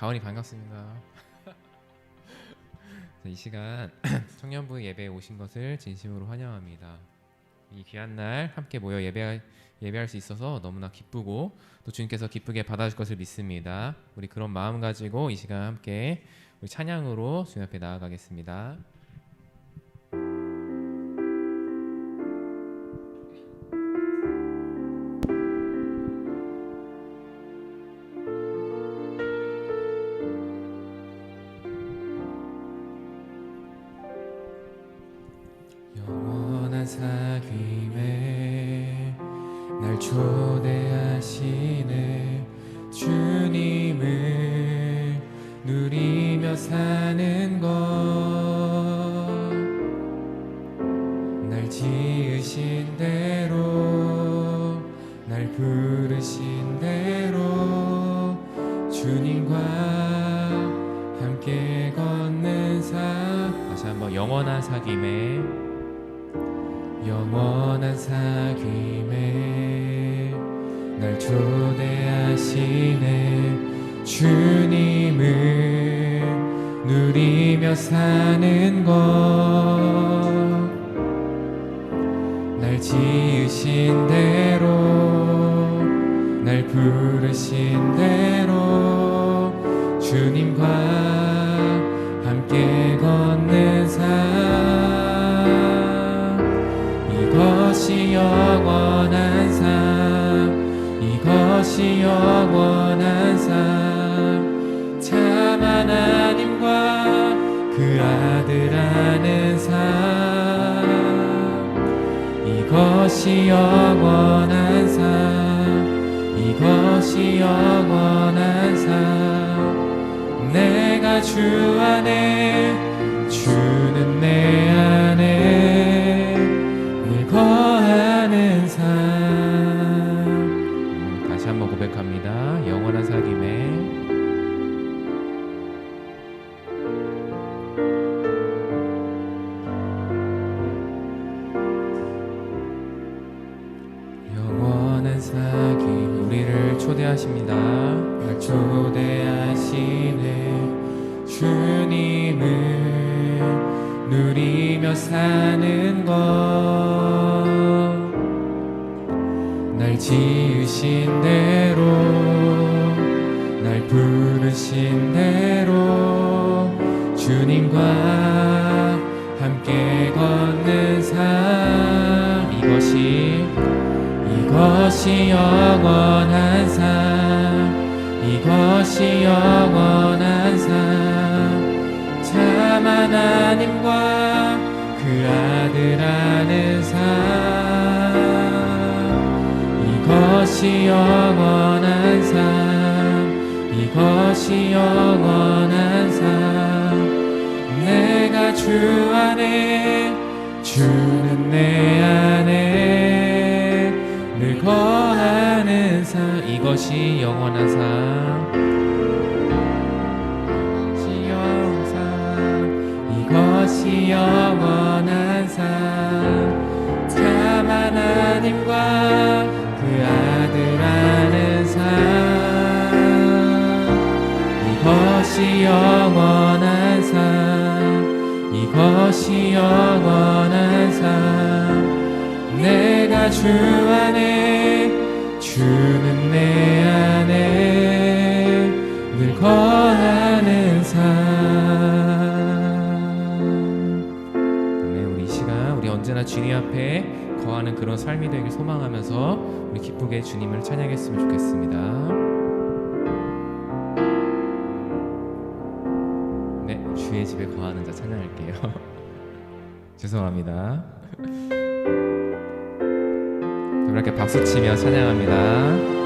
가온이 반갑습니다. 이 시간 청년부 예배에 오신 것을 진심으로 환영합니다. 이 귀한 날 함께 모여 예배할 수 있어서 너무나 기쁘고 또 주님께서 기쁘게 받아줄 것을 믿습니다. 우리 그런 마음 가지고 이 시간 함께 우리 찬양으로 주님 앞에 나아가겠습니다. 영원한 사귐에 날 초대하시네 주님을 누리며 사는 것 날 지으신 대로 날 부르신 대로 주님과 함께 걷는 삶. 다시 한번 영원한 사귐에 날 초대하시네 주님을 누리며 사는 것 날 지으신 대로 날 부르신 대로 주님과 함께 걷는 삶. 이것이 영원한 삶, 이것이 영원한 삶. 참 하나님과 그 아들 아는 삶. 이것이 영원한 삶, 이것이 영원한 삶. 내가 주 안에 주는 내 안에 늘 거하는 삶. 다시 한번 고백합니다. 영원한 사귐에 사귐. 우리를 초대하십니다. 날 초대하시네 주님을 누리며 사는 것 날 지으신 대로 날 부르신 대로 주님과 함께 걷는 삶. 이것이 영원한 삶, 이것이 영원한 삶. 참 하나님과 그 아들 아는 삶. 이것이 영원한 삶, 이것이 영원한 삶. 내가 주 안에 주는 내 안에 늘 거하는 삶. 이것이 영원한 삶, 이것이 영원한 삶. 참 하나님과 그 아들 아는 삶. 이것이 영원한 삶, 이것이 영원한 삶. 내가 주 안에 주는 내 안에 늘 거하는 삶. 네, 우리 이 시간 우리 언제나 주님 앞에 거하는 그런 삶이 되길 소망하면서 우리 기쁘게 주님을 찬양했으면 좋겠습니다. 네, 주의 집에 거하는 자 찬양할게요. 죄송합니다. 이렇게 박수치며 찬양합니다.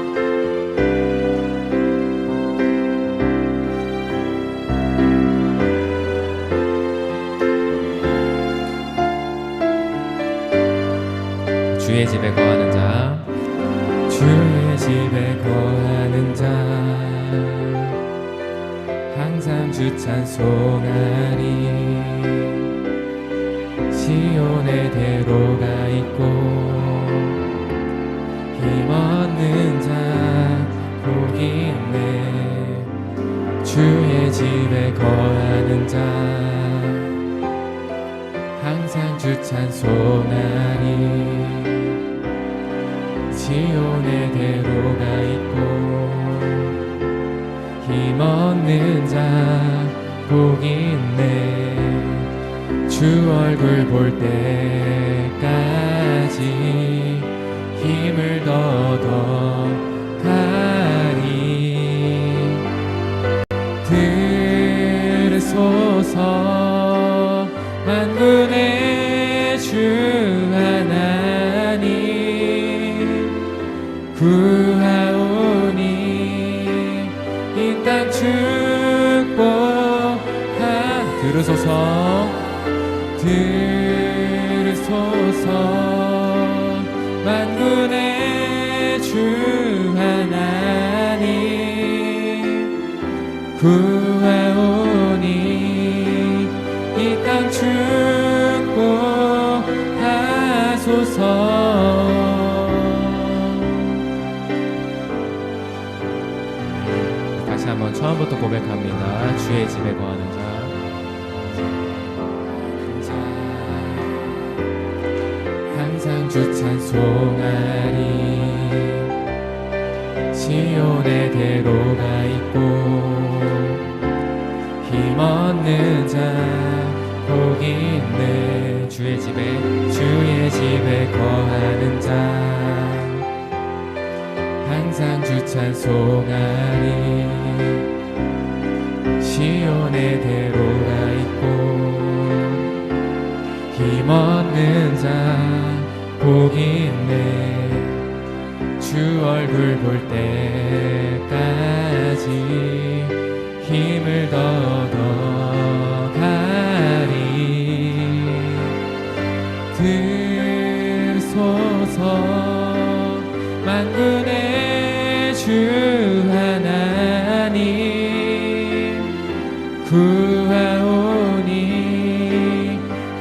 주의 집에 거하는 자, 주의 집에 거하는 자, 항상 주 찬송하리. 시온의 대로가 있고 힘없는 자 복이 있네. 주 항상 주 찬송하리. 지온의 대로가 있고 힘없는 자 복이 있네. 주 얼굴 볼 때까지 힘을 더더가리. 들으소서 만군의 주 하나님, 구하오니 이 땅 축복하. 들으소서 들으소서 만군의 주 하나님, 구하오니 이 땅 축복하소서. 다시 한번 처음부터 고백합니다. 주의 집에 거하는 자, 항상 주 찬송하리. 시온의 대로가 있고 힘없는 자 복이 있네. 주의 집에 거하는 자, 항상 주 찬송하리. 시온의 대로가 있고 힘없는 자 복이 있네. 주 얼굴 볼 때까지 힘을 더더가리. 들소서 만군의 주 하나님, 구하오니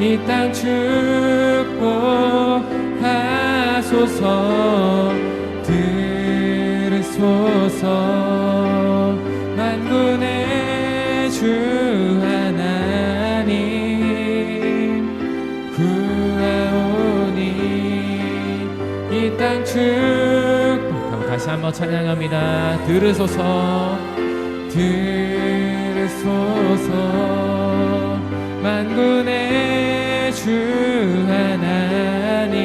이 땅 축복하소서. 들으소서 만군의 주 하나님, 구하오니 이 땅 축복. 다시 한번 찬양합니다. 들으소서 들으소서 만군의 주 하나님,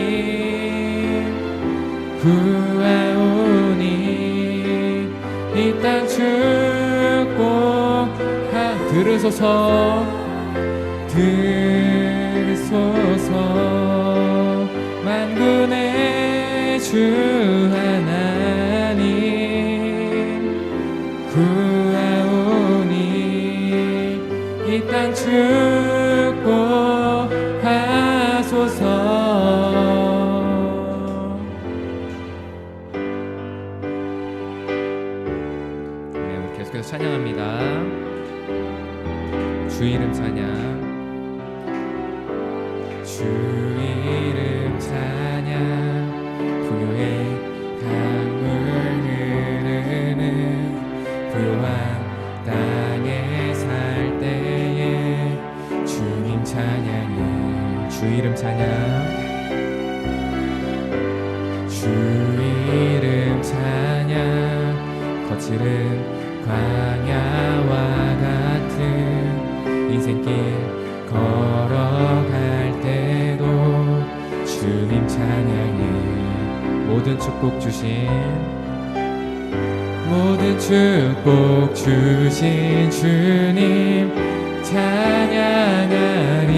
구하오니 이 땅 축복하. 들으소서 들으소서 만군의 주 하나님, 구하오니 이 땅 축복하소서. 계속해서 찬양합니다. 주 이름 찬양. 주 이름 찬양. 부요의 강물 흐르는 부요한 땅에 살 때에 주님 찬양해. 주 이름 찬양. 주 이름 찬양. 거칠은 광야와 같은 인생길 걸어갈 때도 주님 찬양해. 모든 축복 주신 주님 찬양하리.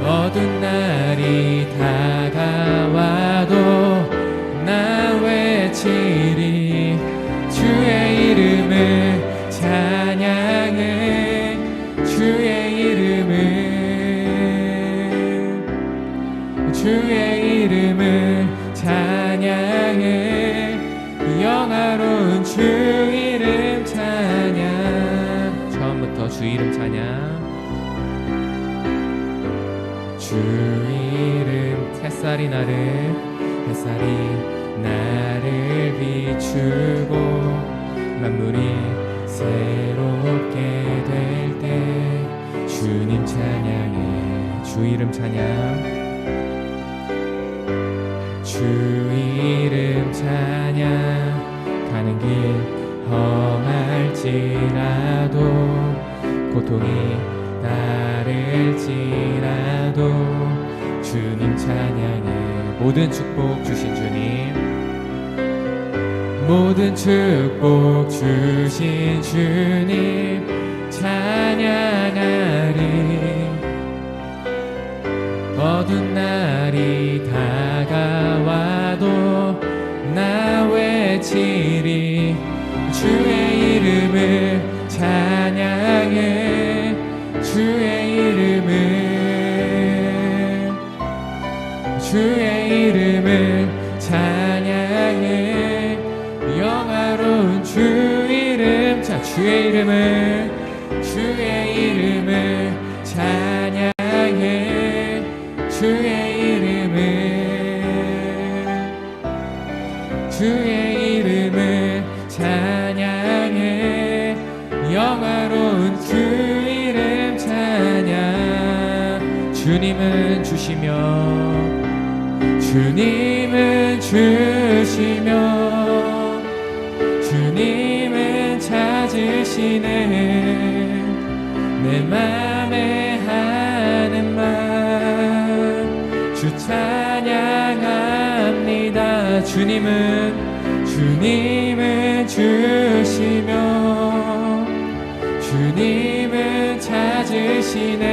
어두운 날이 다가와도 나 외치리. 주의 이름을 찬양해. 주의 이름을 찬양해. 영화로운 주 이름 찬양. 처음부터 주 이름 찬양. 주 이름. 햇살이 나를 비추고 만물이 새롭게 될 때 주 주님 찬양해. 주 이름 찬양. 주 이름 찬양. 가는 길 험할지라도 고통이 따를지라도 주님 찬양해. 모든 축복 주신 주님, 모든 축복 주신 주님 찬양하리. 어두운 날이 다가와도 나 외치리. 주의 이름을 찬양해. 주의 이름을 찬양해. 영화로운 주 이름. 자, 주의 이름을 찬양해. 주의 이름을 찬양해. 영화로운 주 이름 찬양. 주님은 주시며 주님은 찾으시네. 내 맘에 하는 말 주 찬양합니다. 주님은 주시며 주님은 찾으시네.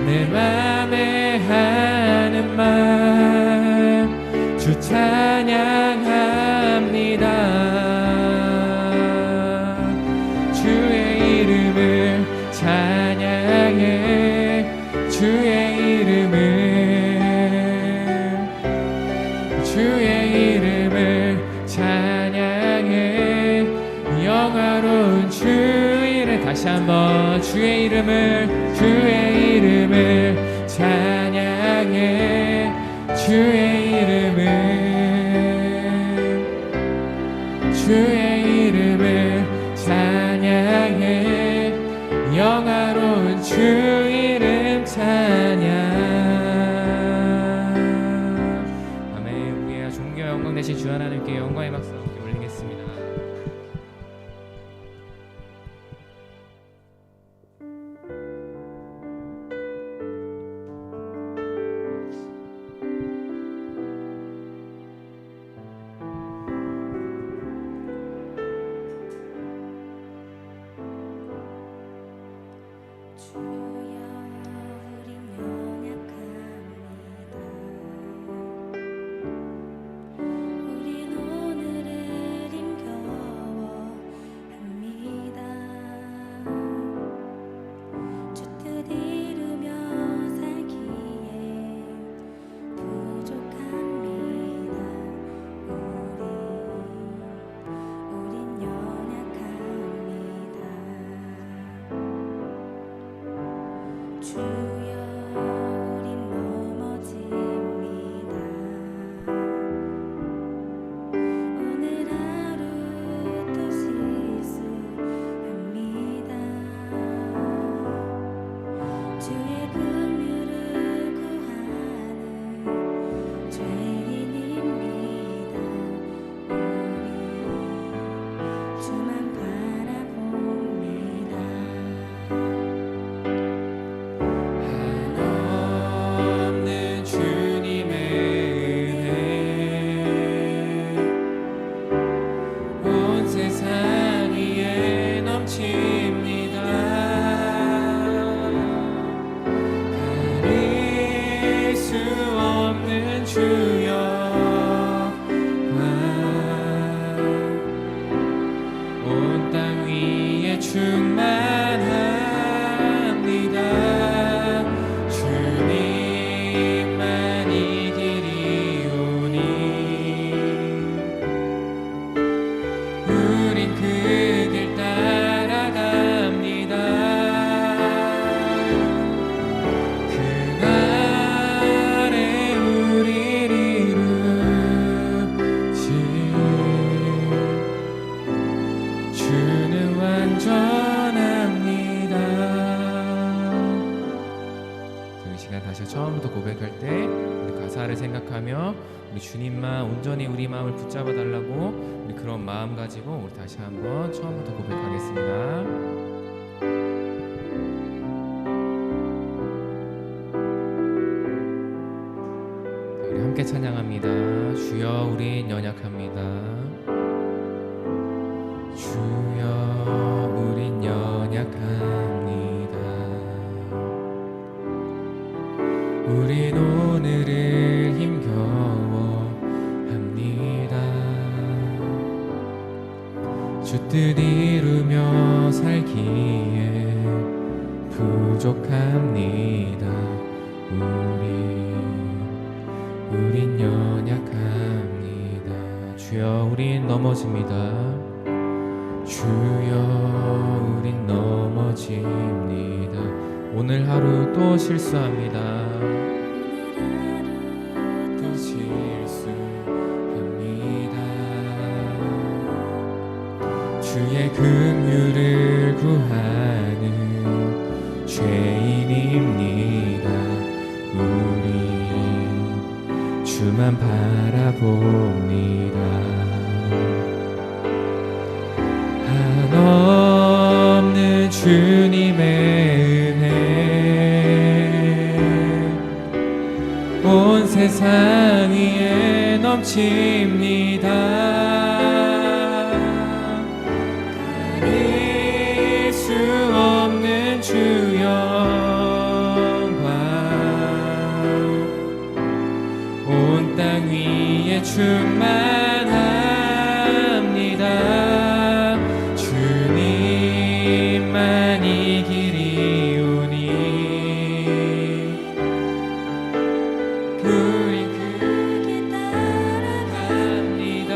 내 맘에 하는 말 주 찬양합니다. 주의 이름을 찬양해. 주의 이름을 찬양해. 영화로운 주 이름. 다시 한번 주의 이름을 찬양해. 주의 이름을 찬양해. 영화로운 주 이름 찬양. 아멘. 우리의 존귀와 영광 되신 주 하나님께 영광의 박수 함께 올리겠습니다. 우리 주님만 온전히 우리 마음을 붙잡아 달라고 우리 그런 마음 가지고 우리 다시 한번 처음부터 고백하겠습니다. 우리 함께 찬양합니다. 주여 우린 연약합니다. 주여 우린 연약합니다. 우린 오늘을 힘겨워합니다. 주 뜻 이루며 살기에 부족합니다. 우린 연약합니다. 주여 우린 넘어집니다. 주여 우린 넘어집니다. 오늘 하루 또 실수합니다. 또 실수합니다. 주의 긍휼을 구하는 죄인입니다. 우리 주만 바라봅니다. 한없는 주님의 은혜 온 세상 위에 넘칩니다. 가릴 수 없는 주 영광 온 땅 위에 충만합니다. 주님만이 길이오니 우린 그 길 따라갑니다.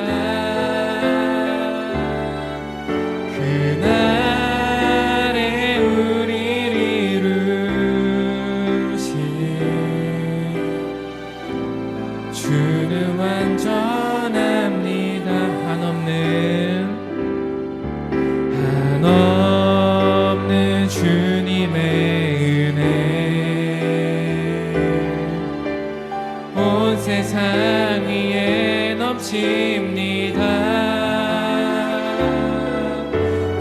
그날에 우리를 이루신 주는 완전합니다. 한없는 주님의 은혜 온 세상 위에 넘칩니다.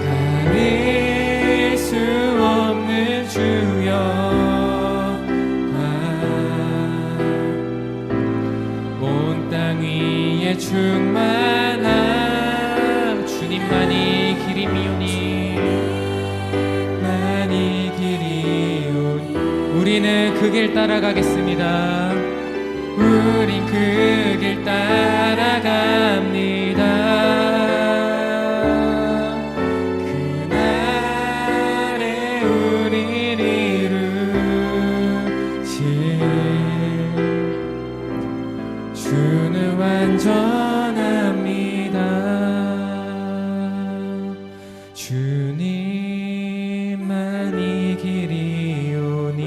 가릴 수 없는 주 영광 온 땅 위에 충만함 주님만이 길이오니 만이 길이오니 우리는 그 길 따라가겠습니다. 우린 그 길 따라갑니다. 그날에 우리를 이루신 주는 완전합니다. 주님만이 길이오니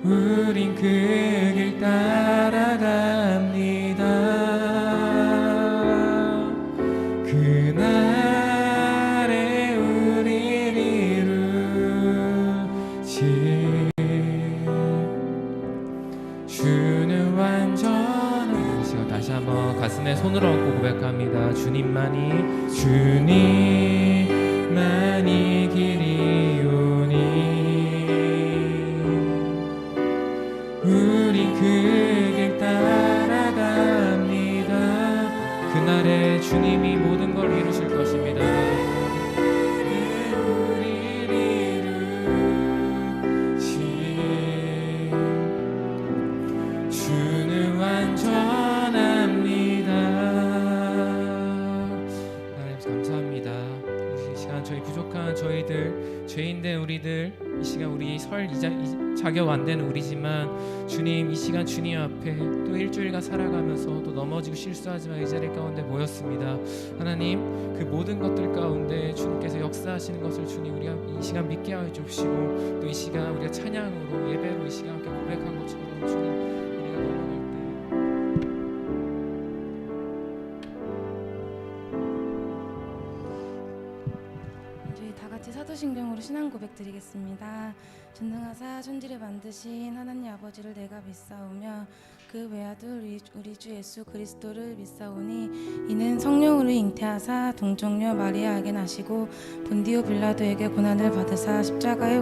우린 그 길 따라갑니다. 그날에 우리를 이루신 주는 완전한 이 시간 다시 한번 가슴에 손을 얹고 고백합니다. 주님만이 길이오니 우리 그 길 따라갑니다. 그날에 주님이 모든 걸 이루실 것입니다. 주는 완전합니다. 하나님 감사합니다. 이 시간 저희 부족한 저희들 죄인된 우리들 이 시간 우리 설 자격 안 되는 우리지만 주님 이 시간 주님 앞에 또 일주일간 살아가면서 또 넘어지고 실수하지만 이 자리 가운데 모였습니다. 하나님 그 모든 것들 가운데 주님께서 역사하시는 것을 주님 우리가 이 시간 믿게 하여 주시고 또 이 시간 우리가 찬양으로 예배로 이 시간 함께 고백한 것처럼 주님 우리가 넘어갈 때 저희 다 같이 같이 사도신경으로 신앙 고백 드리겠습니다. 전능하사 천지를 만드신 하나님 아버지를 내가 믿사오며 그 외아들 우리 주 예수 그리스도를 믿사오니 이는 성령으로 잉태하사 동정녀 마리아에게 나시고 본디오 빌라도에게 고난을 받으사 십자가에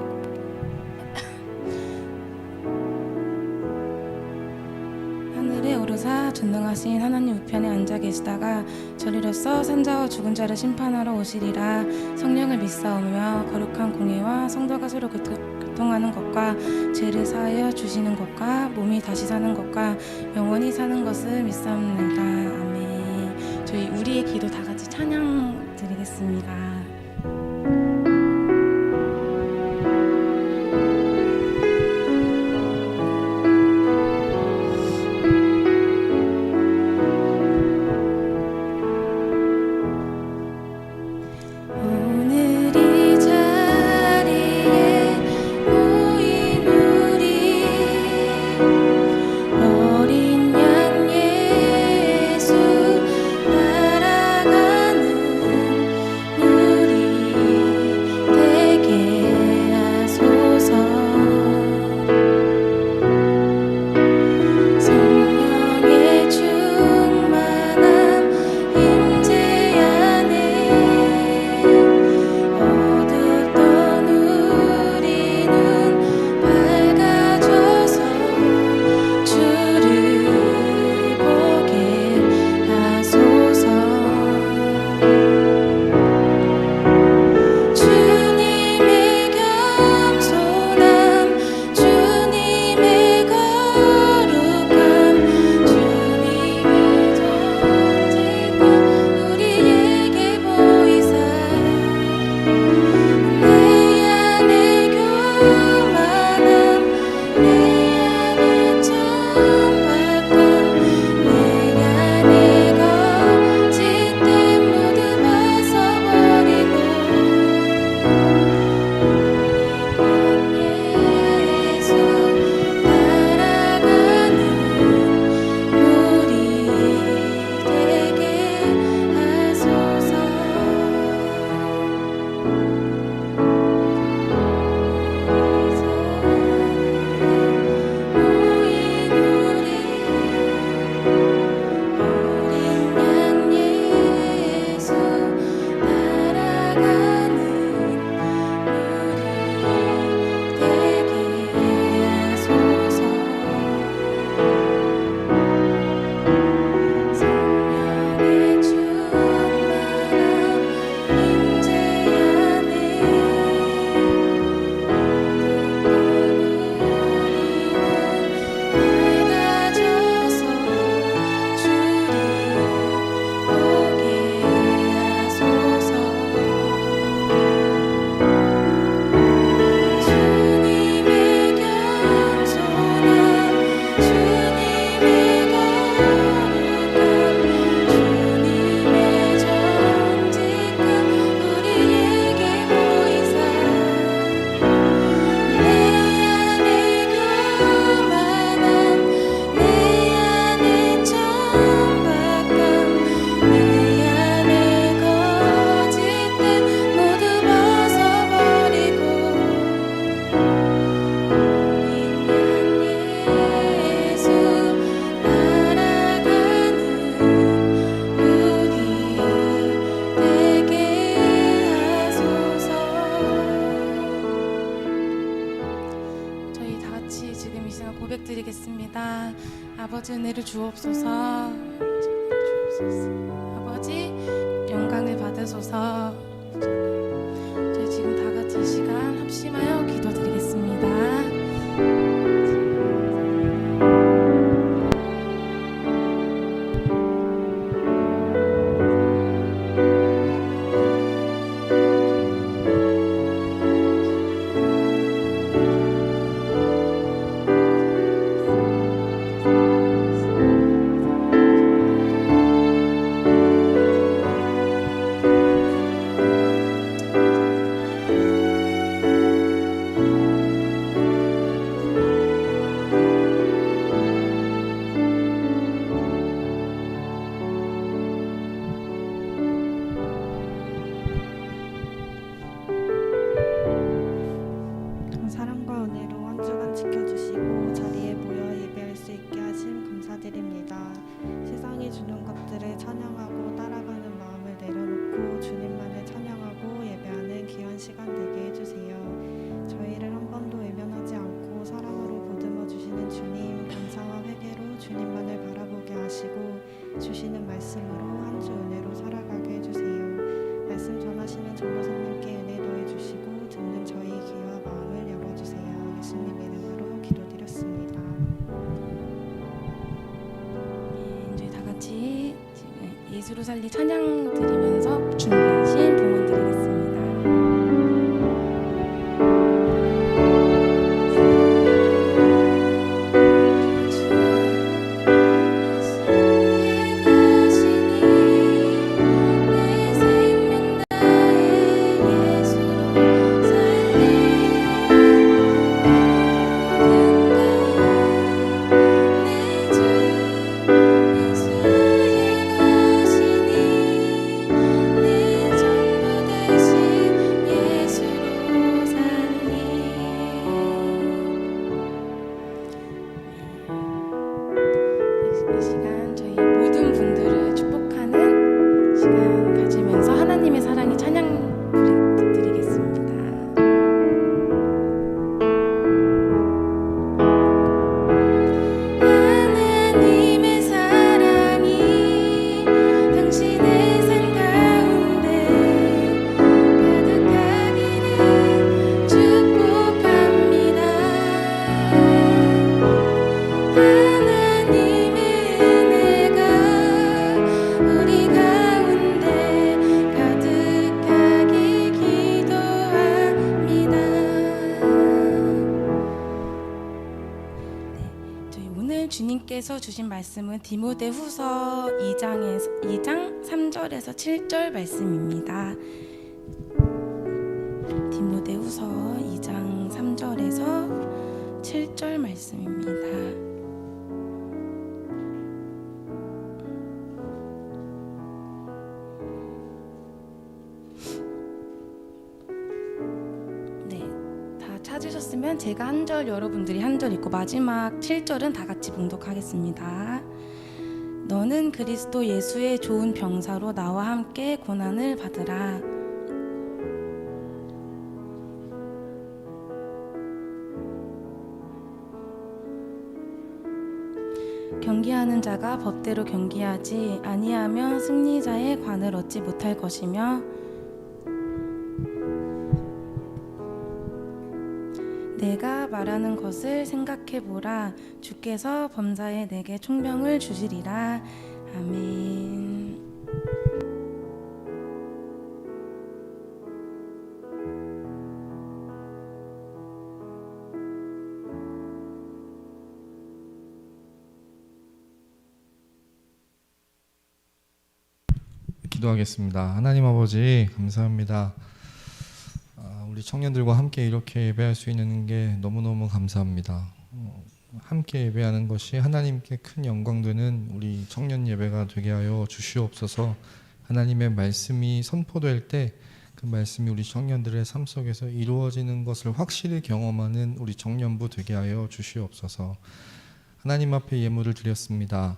하늘에 오르사 전능하신 하나님 우편에 앉아 계시다가 저리로서 산자와 죽은 자를 심판하러 오시리라. 성령을 믿사오며 거룩한 공예와 성도가 서로 교통하는 것과 죄를 사하여 주시는 것과 몸이 다시 사는 것과 영원히 사는 것을 믿사옵나이다. 아멘. 저희 우리의 기도 다 같이 찬양 드리겠습니다. 고백드리겠습니다. 아버지 은혜를 주옵소서. 아버지 영광을 받으소서. 저희 지금 다 같이 이 시간 합심하여 기도드리겠습니다. 감사드립니다. 세상이 주는 것들을 찬양하고 따라가는 마음을 내려놓고 주님만을 찬양하고 예배하는 귀한 시간 되게 해주세요. 저희를 한 번도 외면하지 않고 사랑으로 보듬어 주시는 주님, 감사와 회개로 주님만을 바라보게 하시고 주시는 말씀으로 한 주 은혜로 살아가게 해주세요. 말씀 전하시는 전도사님께 은혜 더해 주시고 듣는 저희 귀와 마음을 열어주세요. 예수님 이름으로 기도드렸습니다. 이제 다 같이 예수로 살리 찬양 드리면서 준비하신 봉헌 드리겠습니다. 이 시간 저희 모든 분들을 축복하는 시간 가지면서 하나님의 사랑의 찬양 드리겠습니다. 하나님의 사랑이 당신의 삶 가운데 가득하기를 축복합니다. 하나님의 은혜가 우리 가운데 가득하길 기도합니다. 저희 오늘 주님께서 주신 말씀은 디모데후서 2장 3절에서 7절 말씀입니다. 디모데후서 2장 3절에서 7절 말씀입니다. 찾으셨으면 제가 한 절, 여러분들이 한 절 읽고 마지막 7절은 다 같이 봉독하겠습니다. 너는 그리스도 예수의 좋은 병사로 나와 함께 고난을 받으라. 경기하는 자가 법대로 경기하지 아니하면 승리자의 관을 얻지 못할 것이며 내가 말하는 것을 생각해 보라. 주께서 범사에 내게 총명을 주시리라. 아멘. 기도하겠습니다. 하나님 아버지 감사합니다. 우리 청년들과 함께 이렇게 예배할 수 있는 게 너무너무 감사합니다. 함께 예배하는 것이 하나님께 큰 영광 되는 우리 청년 예배가 되게 하여 주시옵소서. 하나님의 말씀이 선포될 때 그 말씀이 우리 청년들의 삶 속에서 이루어지는 것을 확실히 경험하는 우리 청년부 되게 하여 주시옵소서. 하나님 앞에 예물을 드렸습니다.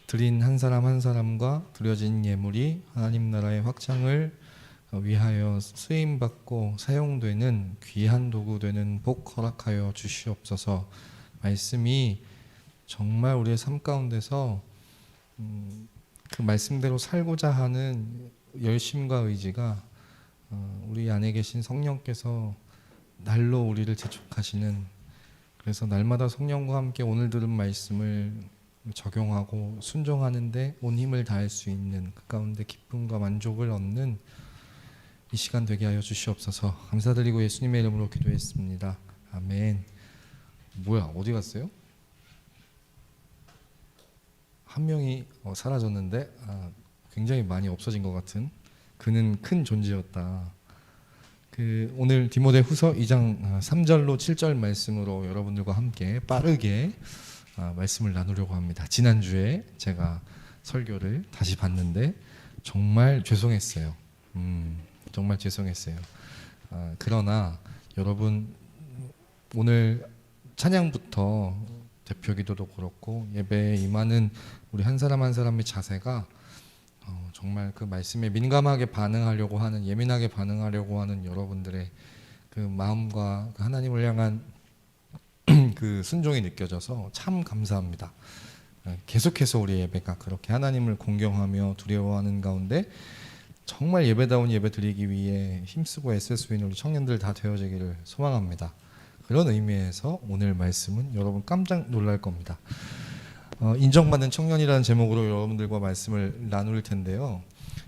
드린 한 사람 한 사람과 드려진 예물이 하나님 나라의 확장을 위하여 쓰임받고 사용되는 귀한 도구 되는 복 허락하여 주시옵소서. 말씀이 정말 우리의 삶 가운데서 그 말씀대로 살고자 하는 열심과 의지가 우리 안에 계신 성령께서 날로 우리를 재촉하시는, 그래서 날마다 성령과 함께 오늘 들은 말씀을 적용하고 순종하는데 온 힘을 다할 수 있는 그 가운데 기쁨과 만족을 얻는 이 시간 되게 하여 주시옵소서. 감사드리고 예수님의 이름으로 기도했습니다. 아멘. 뭐야, 어디 갔어요? 한 명이 사라졌는데 굉장히 많이 없어진 것 같은, 그는 큰 존재였다. 오늘 디모데후서 2장 3절로 7절 말씀으로 여러분들과 함께 빠르게 말씀을 나누려고 합니다. 지난주에 제가 설교를 다시 봤는데 정말 죄송했어요. 정말 죄송했어요. 그러나 여러분 오늘 찬양부터 대표 기도도 그렇고 예배에 임하는 우리 한 사람 한 사람의 자세가 정말 그 말씀에 민감하게 반응하려고 하는, 예민하게 반응하려고 하는 여러분들의 그 마음과 그 하나님을 향한 그 순종이 느껴져서 참 감사합니다. 계속해서 우리 예배가 그렇게 하나님을 공경하며 두려워하는 가운데 정말 예배다운 예배 드리기 위해 힘쓰고 애쓸 수 있는 우리 청년들 다 되어지기를 소망합니다. 그런 의미에서 오늘 말씀은 여러분 깜짝 놀랄 겁니다. 인정받는 청년이라는 제목으로 여러분들과 말씀을 나눌 텐데요.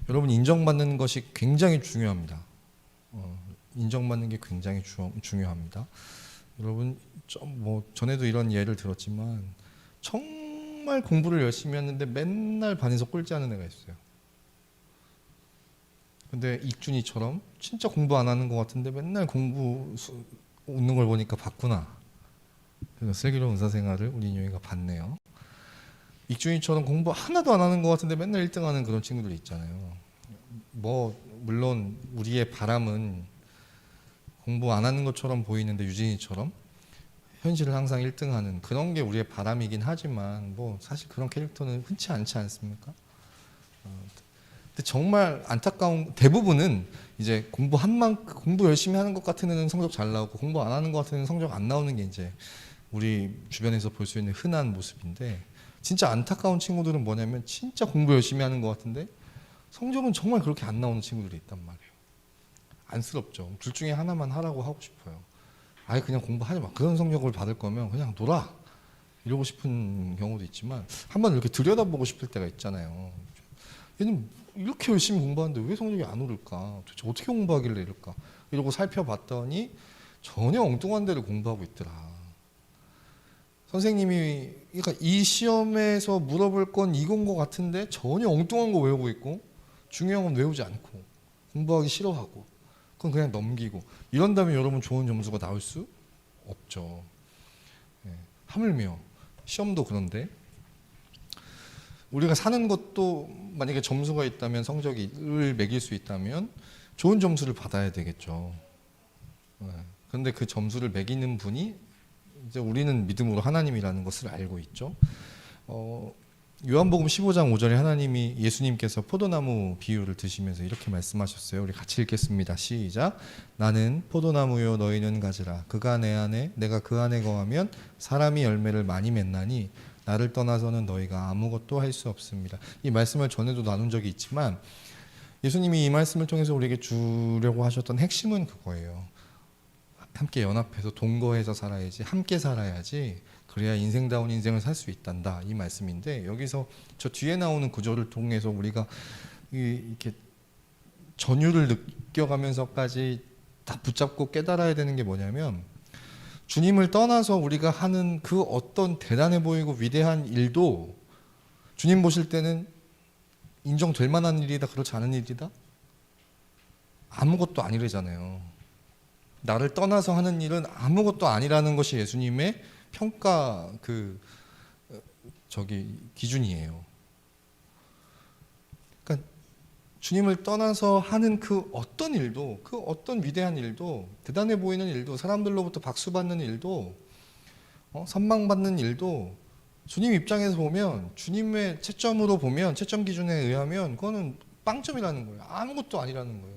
여러분, 인정받는 것이 굉장히 중요합니다. 인정받는 게 굉장히 중요합니다. 여러분, 전에도 이런 예를 들었지만 정말 공부를 열심히 했는데 맨날 반에서 꼴찌하는 애가 있어요. 근데 익준이처럼 진짜 공부 안 하는 것 같은데 맨날 공부 웃는 걸 보니까 봤구나. 그래서 슬기로운 의사생활을 우리 인용이가 봤네요. 익준이처럼 공부 하나도 안 하는 것 같은데 맨날 1등하는 그런 친구들이 있잖아요. 물론 우리의 바람은 공부 안 하는 것처럼 보이는데 유진이처럼 현실을 항상 1등하는 그런 게 우리의 바람이긴 하지만 사실 그런 캐릭터는 흔치 않지 않습니까? 근데 정말 안타까운 대부분은 이제 공부 열심히 하는 것 같은 애는 성적 잘 나오고 공부 안 하는 것 같은 애는 성적 안 나오는 게 이제 우리 주변에서 볼 수 있는 흔한 모습인데, 진짜 안타까운 친구들은 뭐냐면 진짜 공부 열심히 하는 것 같은데 성적은 정말 그렇게 안 나오는 친구들이 있단 말이에요. 안쓰럽죠. 둘 중에 하나만 하라고 하고 싶어요. 아예 그냥 공부하지 마. 그런 성적을 받을 거면 그냥 놀아. 이러고 싶은 경우도 있지만 한번 이렇게 들여다보고 싶을 때가 있잖아요. 얘는 이렇게 열심히 공부하는데 왜 성적이 안 오를까? 도대체 어떻게 공부하길래 이럴까? 이러고 살펴봤더니 전혀 엉뚱한 데를 공부하고 있더라. 선생님이 그러니까 이 시험에서 물어볼 건 이건 것 같은데 전혀 엉뚱한 거 외우고 있고 중요한 건 외우지 않고 공부하기 싫어하고 그건 그냥 넘기고 이런다면 여러분 좋은 점수가 나올 수 없죠. 하물며 시험도 그런데 우리가 사는 것도 만약에 점수가 있다면 성적을 매길 수 있다면 좋은 점수를 받아야 되겠죠. 그런데 그 점수를 매기는 분이 이제 우리는 믿음으로 하나님이라는 것을 알고 있죠. 요한복음 15장 5절에 하나님이 예수님께서 포도나무 비유를 드시면서 이렇게 말씀하셨어요. 우리 같이 읽겠습니다. 시작. 나는 포도나무요 너희는 가지라. 그가 내 안에 내가 그 안에 거하면 사람이 열매를 많이 맺나니 나를 떠나서는 너희가 아무것도 할 수 없습니다. 이 말씀을 전에도 나눈 적이 있지만 예수님이 이 말씀을 통해서 우리에게 주려고 하셨던 핵심은 그거예요. 함께 연합해서 동거해서 살아야지, 함께 살아야지, 그래야 인생다운 인생을 살 수 있단다, 이 말씀인데, 여기서 저 뒤에 나오는 구절을 통해서 우리가 이렇게 전율을 느껴가면서까지 다 붙잡고 깨달아야 되는 게 뭐냐면, 주님을 떠나서 우리가 하는 그 어떤 대단해 보이고 위대한 일도 주님 보실 때는 인정될 만한 일이다, 그렇지 않은 일이다? 아무것도 아니래잖아요. 나를 떠나서 하는 일은 아무것도 아니라는 것이 예수님의 평가 기준이에요. 그러니까 주님을 떠나서 하는 그 어떤 일도, 그 어떤 위대한 일도, 대단해 보이는 일도, 사람들로부터 박수 받는 일도, 선망받는 일도 주님 입장에서 보면, 주님의 채점으로 보면, 채점 기준에 의하면 그거는 빵점이라는 거예요. 아무것도 아니라는 거예요.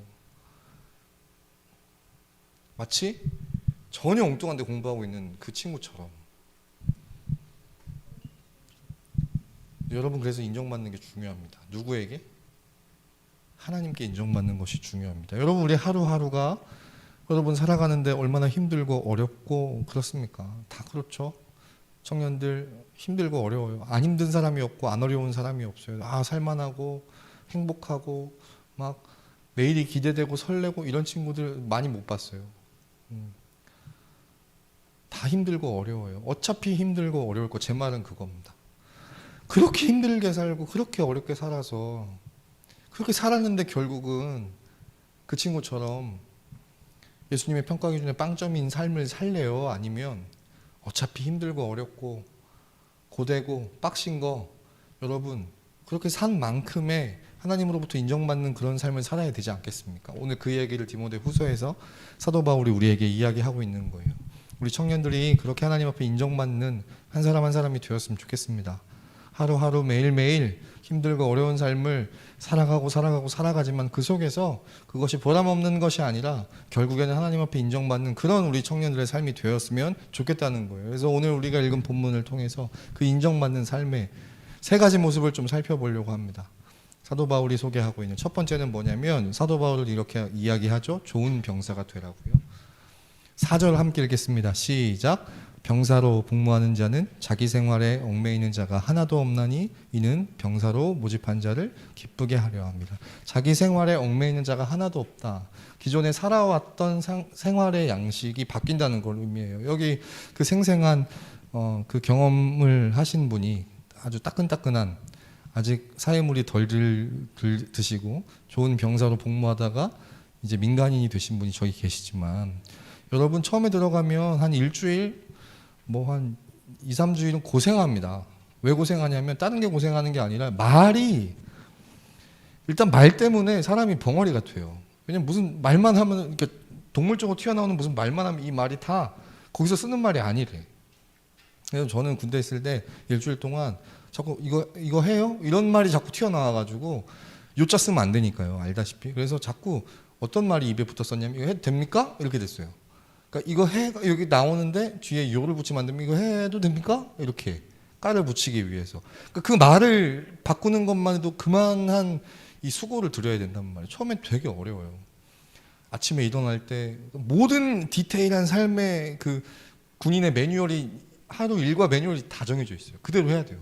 마치 전혀 엉뚱한데 공부하고 있는 그 친구처럼. 여러분, 그래서 인정받는 게 중요합니다. 누구에게? 하나님께 인정받는 것이 중요합니다. 여러분, 우리 하루하루가 여러분 살아가는데 얼마나 힘들고 어렵고 그렇습니까? 다 그렇죠. 청년들 힘들고 어려워요. 안 힘든 사람이 없고 안 어려운 사람이 없어요. 살만하고 행복하고 막 내일이 기대되고 설레고 이런 친구들 많이 못 봤어요. 다 힘들고 어려워요. 어차피 힘들고 어려울 거, 제 말은 그겁니다. 그렇게 힘들게 살고 그렇게 어렵게 살아서 그렇게 살았는데 결국은 그 친구처럼 예수님의 평가 기준에 빵점인 삶을 살래요? 아니면 어차피 힘들고 어렵고 고되고 빡신 거, 여러분 그렇게 산 만큼의 하나님으로부터 인정받는 그런 삶을 살아야 되지 않겠습니까? 오늘 그 얘기를 디모데 후서에서 사도 바울이 우리에게 이야기하고 있는 거예요. 우리 청년들이 그렇게 하나님 앞에 인정받는 한 사람 한 사람이 되었으면 좋겠습니다. 하루하루 매일매일 힘들고 어려운 삶을 살아가지만 그 속에서 그것이 보람없는 것이 아니라 결국에는 하나님 앞에 인정받는 그런 우리 청년들의 삶이 되었으면 좋겠다는 거예요. 그래서 오늘 우리가 읽은 본문을 통해서 그 인정받는 삶의 세 가지 모습을 좀 살펴보려고 합니다. 사도 바울이 소개하고 있는 첫 번째는 뭐냐면 사도 바울을 이렇게 이야기하죠. 좋은 병사가 되라고요. 4절 함께 읽겠습니다. 시작. 병사로 복무하는 자는 자기 생활에 얽매이는 자가 하나도 없나니 이는 병사로 모집한 자를 기쁘게 하려 합니다. 자기 생활에 얽매이는 자가 하나도 없다. 기존에 살아왔던 생활의 양식이 바뀐다는 걸 의미해요. 여기 그 생생한 그 경험을 하신 분이 아주 따끈따끈한 아직 사회물이 덜 드시고 좋은 병사로 복무하다가 이제 민간인이 되신 분이 저기 계시지만 여러분 처음에 들어가면 한 일주일 뭐 한 2, 3주일은 고생합니다. 왜 고생하냐면 다른 게 고생하는 게 아니라 말이 일단 말 때문에 사람이 벙어리가 돼요. 왜냐면 무슨 말만 하면 이렇게 동물적으로 튀어나오는 무슨 말만 하면 이 말이 다 거기서 쓰는 말이 아니래. 그래서 저는 군대 있을 때 일주일 동안 자꾸 이거 해요? 이런 말이 자꾸 튀어나와가지고 요자 쓰면 안 되니까요. 알다시피. 그래서 자꾸 어떤 말이 입에 붙었었냐면 이거 해도 됩니까? 이렇게 됐어요. 그러니까 이거 해 여기 나오는데 뒤에 요를 붙이면 안 되면 이거 해도 됩니까? 이렇게 깔을 붙이기 위해서 그러니까 그 말을 바꾸는 것만 해도 그만한 이 수고를 들여야 된단 말이에요. 처음엔 되게 어려워요. 아침에 일어날 때 모든 디테일한 삶의 그 군인의 매뉴얼이 하루 일과 매뉴얼이 다 정해져 있어요. 그대로 해야 돼요.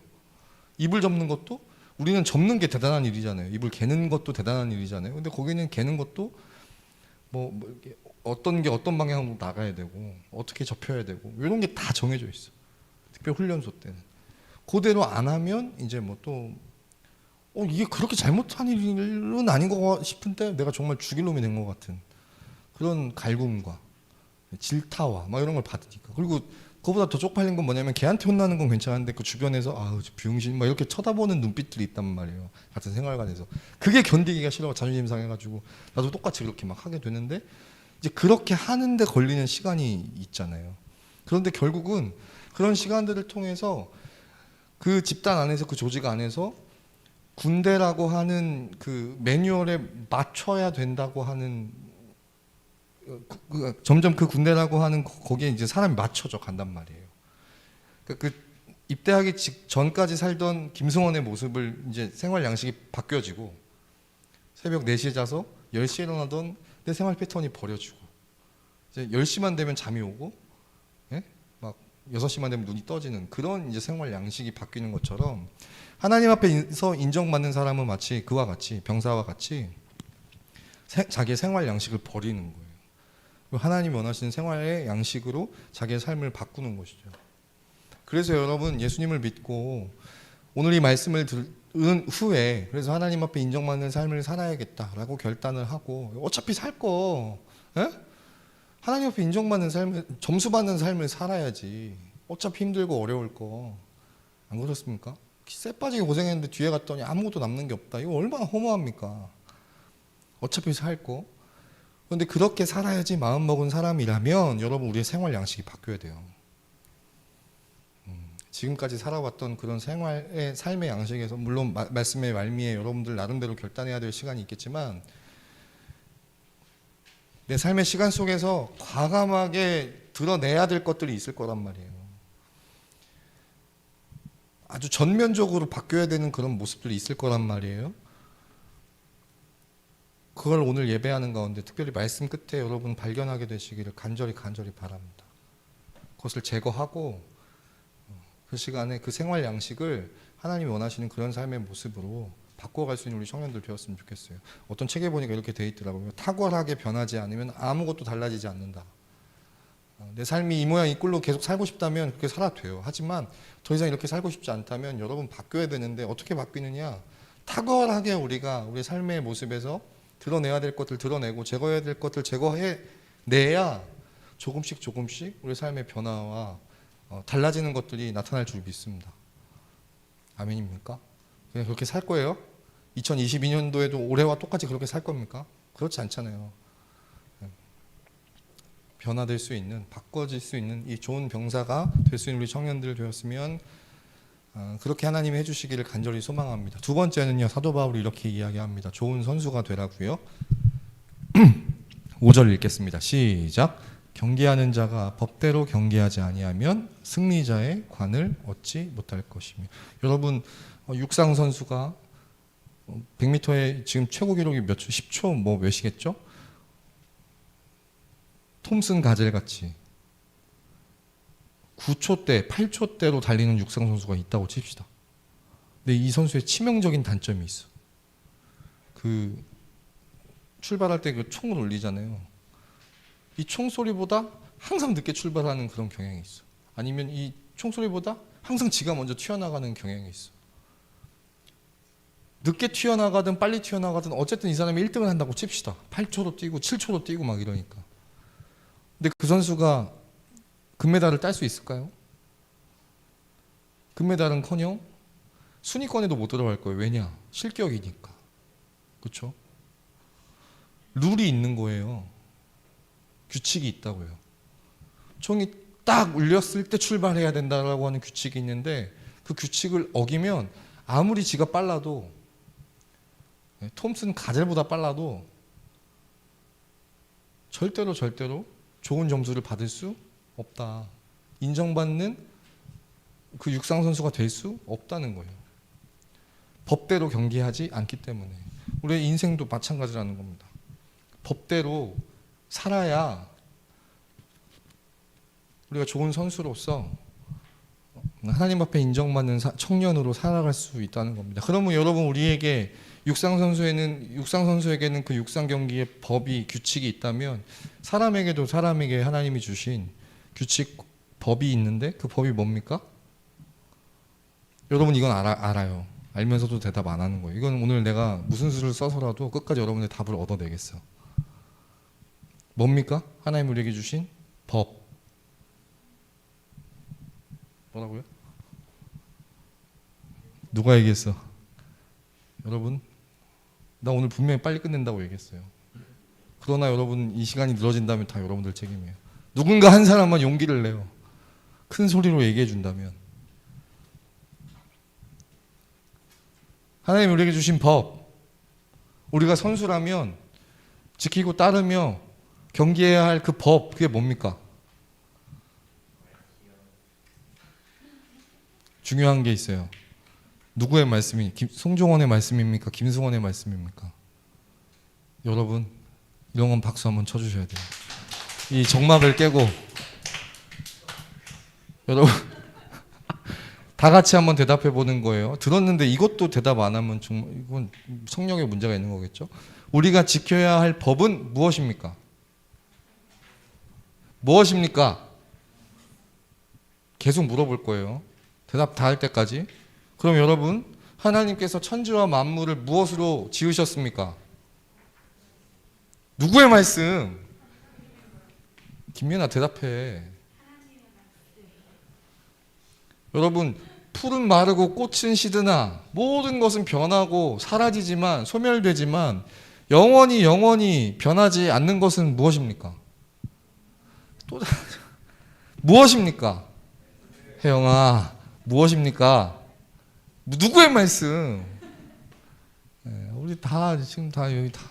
이불 접는 것도 우리는 접는 게 대단한 일이잖아요. 이불 개는 것도 대단한 일이잖아요. 근데 거기는 개는 것도 뭐 이렇게 어떤 게 어떤 방향으로 나가야 되고 어떻게 접혀야 되고 이런 게 다 정해져 있어. 특별 훈련소 때는 그대로 안 하면 이제 뭐 또 이게 그렇게 잘못한 일은 아닌 거 싶은데 내가 정말 죽일 놈이 된 것 같은 그런 갈굼과 질타와 막 이런 걸 받으니까. 그리고 그거보다 더 쪽팔린 건 뭐냐면 걔한테 혼나는 건 괜찮은데 그 주변에서 아우 저 병신 막 이렇게 쳐다보는 눈빛들이 있단 말이에요. 같은 생활관에서 그게 견디기가 싫어. 자존심 상해가지고 나도 똑같이 그렇게 막 하게 되는데 이제 그렇게 하는데 걸리는 시간이 있잖아요. 그런데 결국은 그런 시간들을 통해서 그 집단 안에서 그 조직 안에서 군대라고 하는 그 매뉴얼에 맞춰야 된다고 하는 점점 그 군대라고 하는 거기에 이제 사람이 맞춰져 간단 말이에요. 그러니까 그 입대하기 전까지 살던 김승원의 모습을 이제 생활 양식이 바뀌어지고 새벽 4시에 자서 10시에 일어나던 내 생활 패턴이 버려지고 이제 10시만 되면 잠이 오고 막 6시만 되면 눈이 떠지는 그런 이제 생활 양식이 바뀌는 것처럼 하나님 앞에서 인정받는 사람은 마치 그와 같이 병사와 같이 자기의 생활 양식을 버리는 거예요. 하나님이 원하시는 생활의 양식으로 자기의 삶을 바꾸는 것이죠. 그래서 여러분 예수님을 믿고 오늘 이 말씀을 들은 후에 그래서 하나님 앞에 인정받는 삶을 살아야겠다라고 결단을 하고 어차피 살 거 하나님 앞에 인정받는 삶을 점수 받는 삶을 살아야지. 어차피 힘들고 어려울 거 안 그렇습니까? 쎄 빠지게 고생했는데 뒤에 갔더니 아무것도 남는 게 없다. 이거 얼마나 허무합니까? 어차피 살 거. 그런데 그렇게 살아야지 마음먹은 사람이라면 여러분 우리의 생활 양식이 바뀌어야 돼요. 지금까지 살아왔던 그런 생활의 삶의 양식에서 물론 말씀의 말미에 여러분들 나름대로 결단해야 될 시간이 있겠지만 내 삶의 시간 속에서 과감하게 드러내야 될 것들이 있을 거란 말이에요. 아주 전면적으로 바뀌어야 되는 그런 모습들이 있을 거란 말이에요. 그걸 오늘 예배하는 가운데 특별히 말씀 끝에 여러분 발견하게 되시기를 간절히 바랍니다. 그것을 제거하고 그 시간에 그 생활 양식을 하나님이 원하시는 그런 삶의 모습으로 바꿔갈 수 있는 우리 청년들 되었으면 좋겠어요. 어떤 책에 보니까 이렇게 돼 있더라고요. 탁월하게 변하지 않으면 아무것도 달라지지 않는다. 내 삶이 이 모양 이 꼴로 계속 살고 싶다면 그렇게 살아도 돼요. 하지만 더 이상 이렇게 살고 싶지 않다면 여러분 바뀌어야 되는데 어떻게 바뀌느냐. 탁월하게 우리가 우리 삶의 모습에서 드러내야 될 것들 드러내고 제거해야 될 것들 제거해내야 조금씩 우리 삶의 변화와 달라지는 것들이 나타날 줄 믿습니다. 아멘입니까? 그냥 그렇게 살 거예요? 2022년도에도 올해와 똑같이 그렇게 살 겁니까? 그렇지 않잖아요. 변화될 수 있는, 바꿔질 수 있는 이 좋은 병사가 될 수 있는 우리 청년들 되었으면 그렇게 하나님이 해주시기를 간절히 소망합니다. 두 번째는요, 사도 바울이 이렇게 이야기합니다. 좋은 선수가 되라고요. 5절 읽겠습니다. 시작. 경계하는 자가 법대로 경계하지 아니하면 승리자의 관을 얻지 못할 것이며. 여러분, 육상 선수가 100m에 지금 최고 기록이 몇 초? 10초 뭐 몇이겠죠? 톰슨 가젤 같이 9초대, 8초대로 달리는 육상 선수가 있다고 칩시다. 근데 이 선수의 치명적인 단점이 있어. 그 출발할 때 그 총을 올리잖아요. 이 총소리보다 항상 늦게 출발하는 그런 경향이 있어. 아니면 이 총소리보다 항상 지가 먼저 튀어나가는 경향이 있어. 늦게 튀어나가든 빨리 튀어나가든 어쨌든 이 사람이 1등을 한다고 칩시다. 8초로 뛰고 7초로 뛰고 막 이러니까. 근데 그 선수가 금메달을 딸 수 있을까요? 금메달은커녕 순위권에도 못 들어갈 거예요. 왜냐? 실격이니까. 그렇죠? 룰이 있는 거예요. 규칙이 있다고요. 총이 딱 울렸을 때 출발해야 된다라고 하는 규칙이 있는데 그 규칙을 어기면 아무리 지가 빨라도 톰슨 가젤보다 빨라도 절대로 좋은 점수를 받을 수 없다. 인정받는 그 육상 선수가 될 수 없다는 거예요. 법대로 경기하지 않기 때문에. 우리의 인생도 마찬가지라는 겁니다. 법대로 살아야 우리가 좋은 선수로서 하나님 앞에 인정받는 청년으로 살아갈 수 있다는 겁니다. 그러면 여러분, 우리에게 육상 선수에게는 그 육상 경기의 법이, 규칙이 있다면 사람에게도 사람에게 하나님이 주신 규칙, 법이 있는데 그 법이 뭡니까? 여러분, 이건 알아요. 알면서도 대답 안 하는 거예요. 이건 오늘 내가 무슨 수를 써서라도 끝까지 여러분의 답을 얻어내겠어. 뭡니까? 하나님 우리에게 주신 법. 뭐라고요? 누가 얘기했어? 여러분, 나 오늘 분명히 빨리 끝낸다고 얘기했어요. 그러나 여러분, 이 시간이 늘어진다면 다 여러분들 책임이에요. 누군가 한 사람만 용기를 내요. 큰 소리로 얘기해 준다면. 하나님 우리에게 주신 법, 우리가 선수라면 지키고 따르며 경기해야 할 그 법, 그게 뭡니까? 중요한 게 있어요. 누구의 말씀이? 송종원의 말씀입니까? 김승원의 말씀입니까? 여러분, 이런 건 박수 한번 쳐주셔야 돼요. 이 정막을 깨고 여러분 다 같이 한번 대답해 보는 거예요. 들었는데 이것도 대답 안 하면 정말 이건 성령에 문제가 있는 거겠죠? 우리가 지켜야 할 법은 무엇입니까? 무엇입니까? 계속 물어볼 거예요. 대답 다 할 때까지. 그럼 여러분, 하나님께서 천지와 만물을 무엇으로 지으셨습니까? 누구의 말씀? 김연아 대답해. 여러분, 풀은 마르고 꽃은 시드나 모든 것은 변하고 사라지지만, 소멸되지만 영원히 변하지 않는 것은 무엇입니까? 또 무엇입니까? 혜영아, 무엇입니까? 누구의 말씀? 우리 다 지금 다 여기 다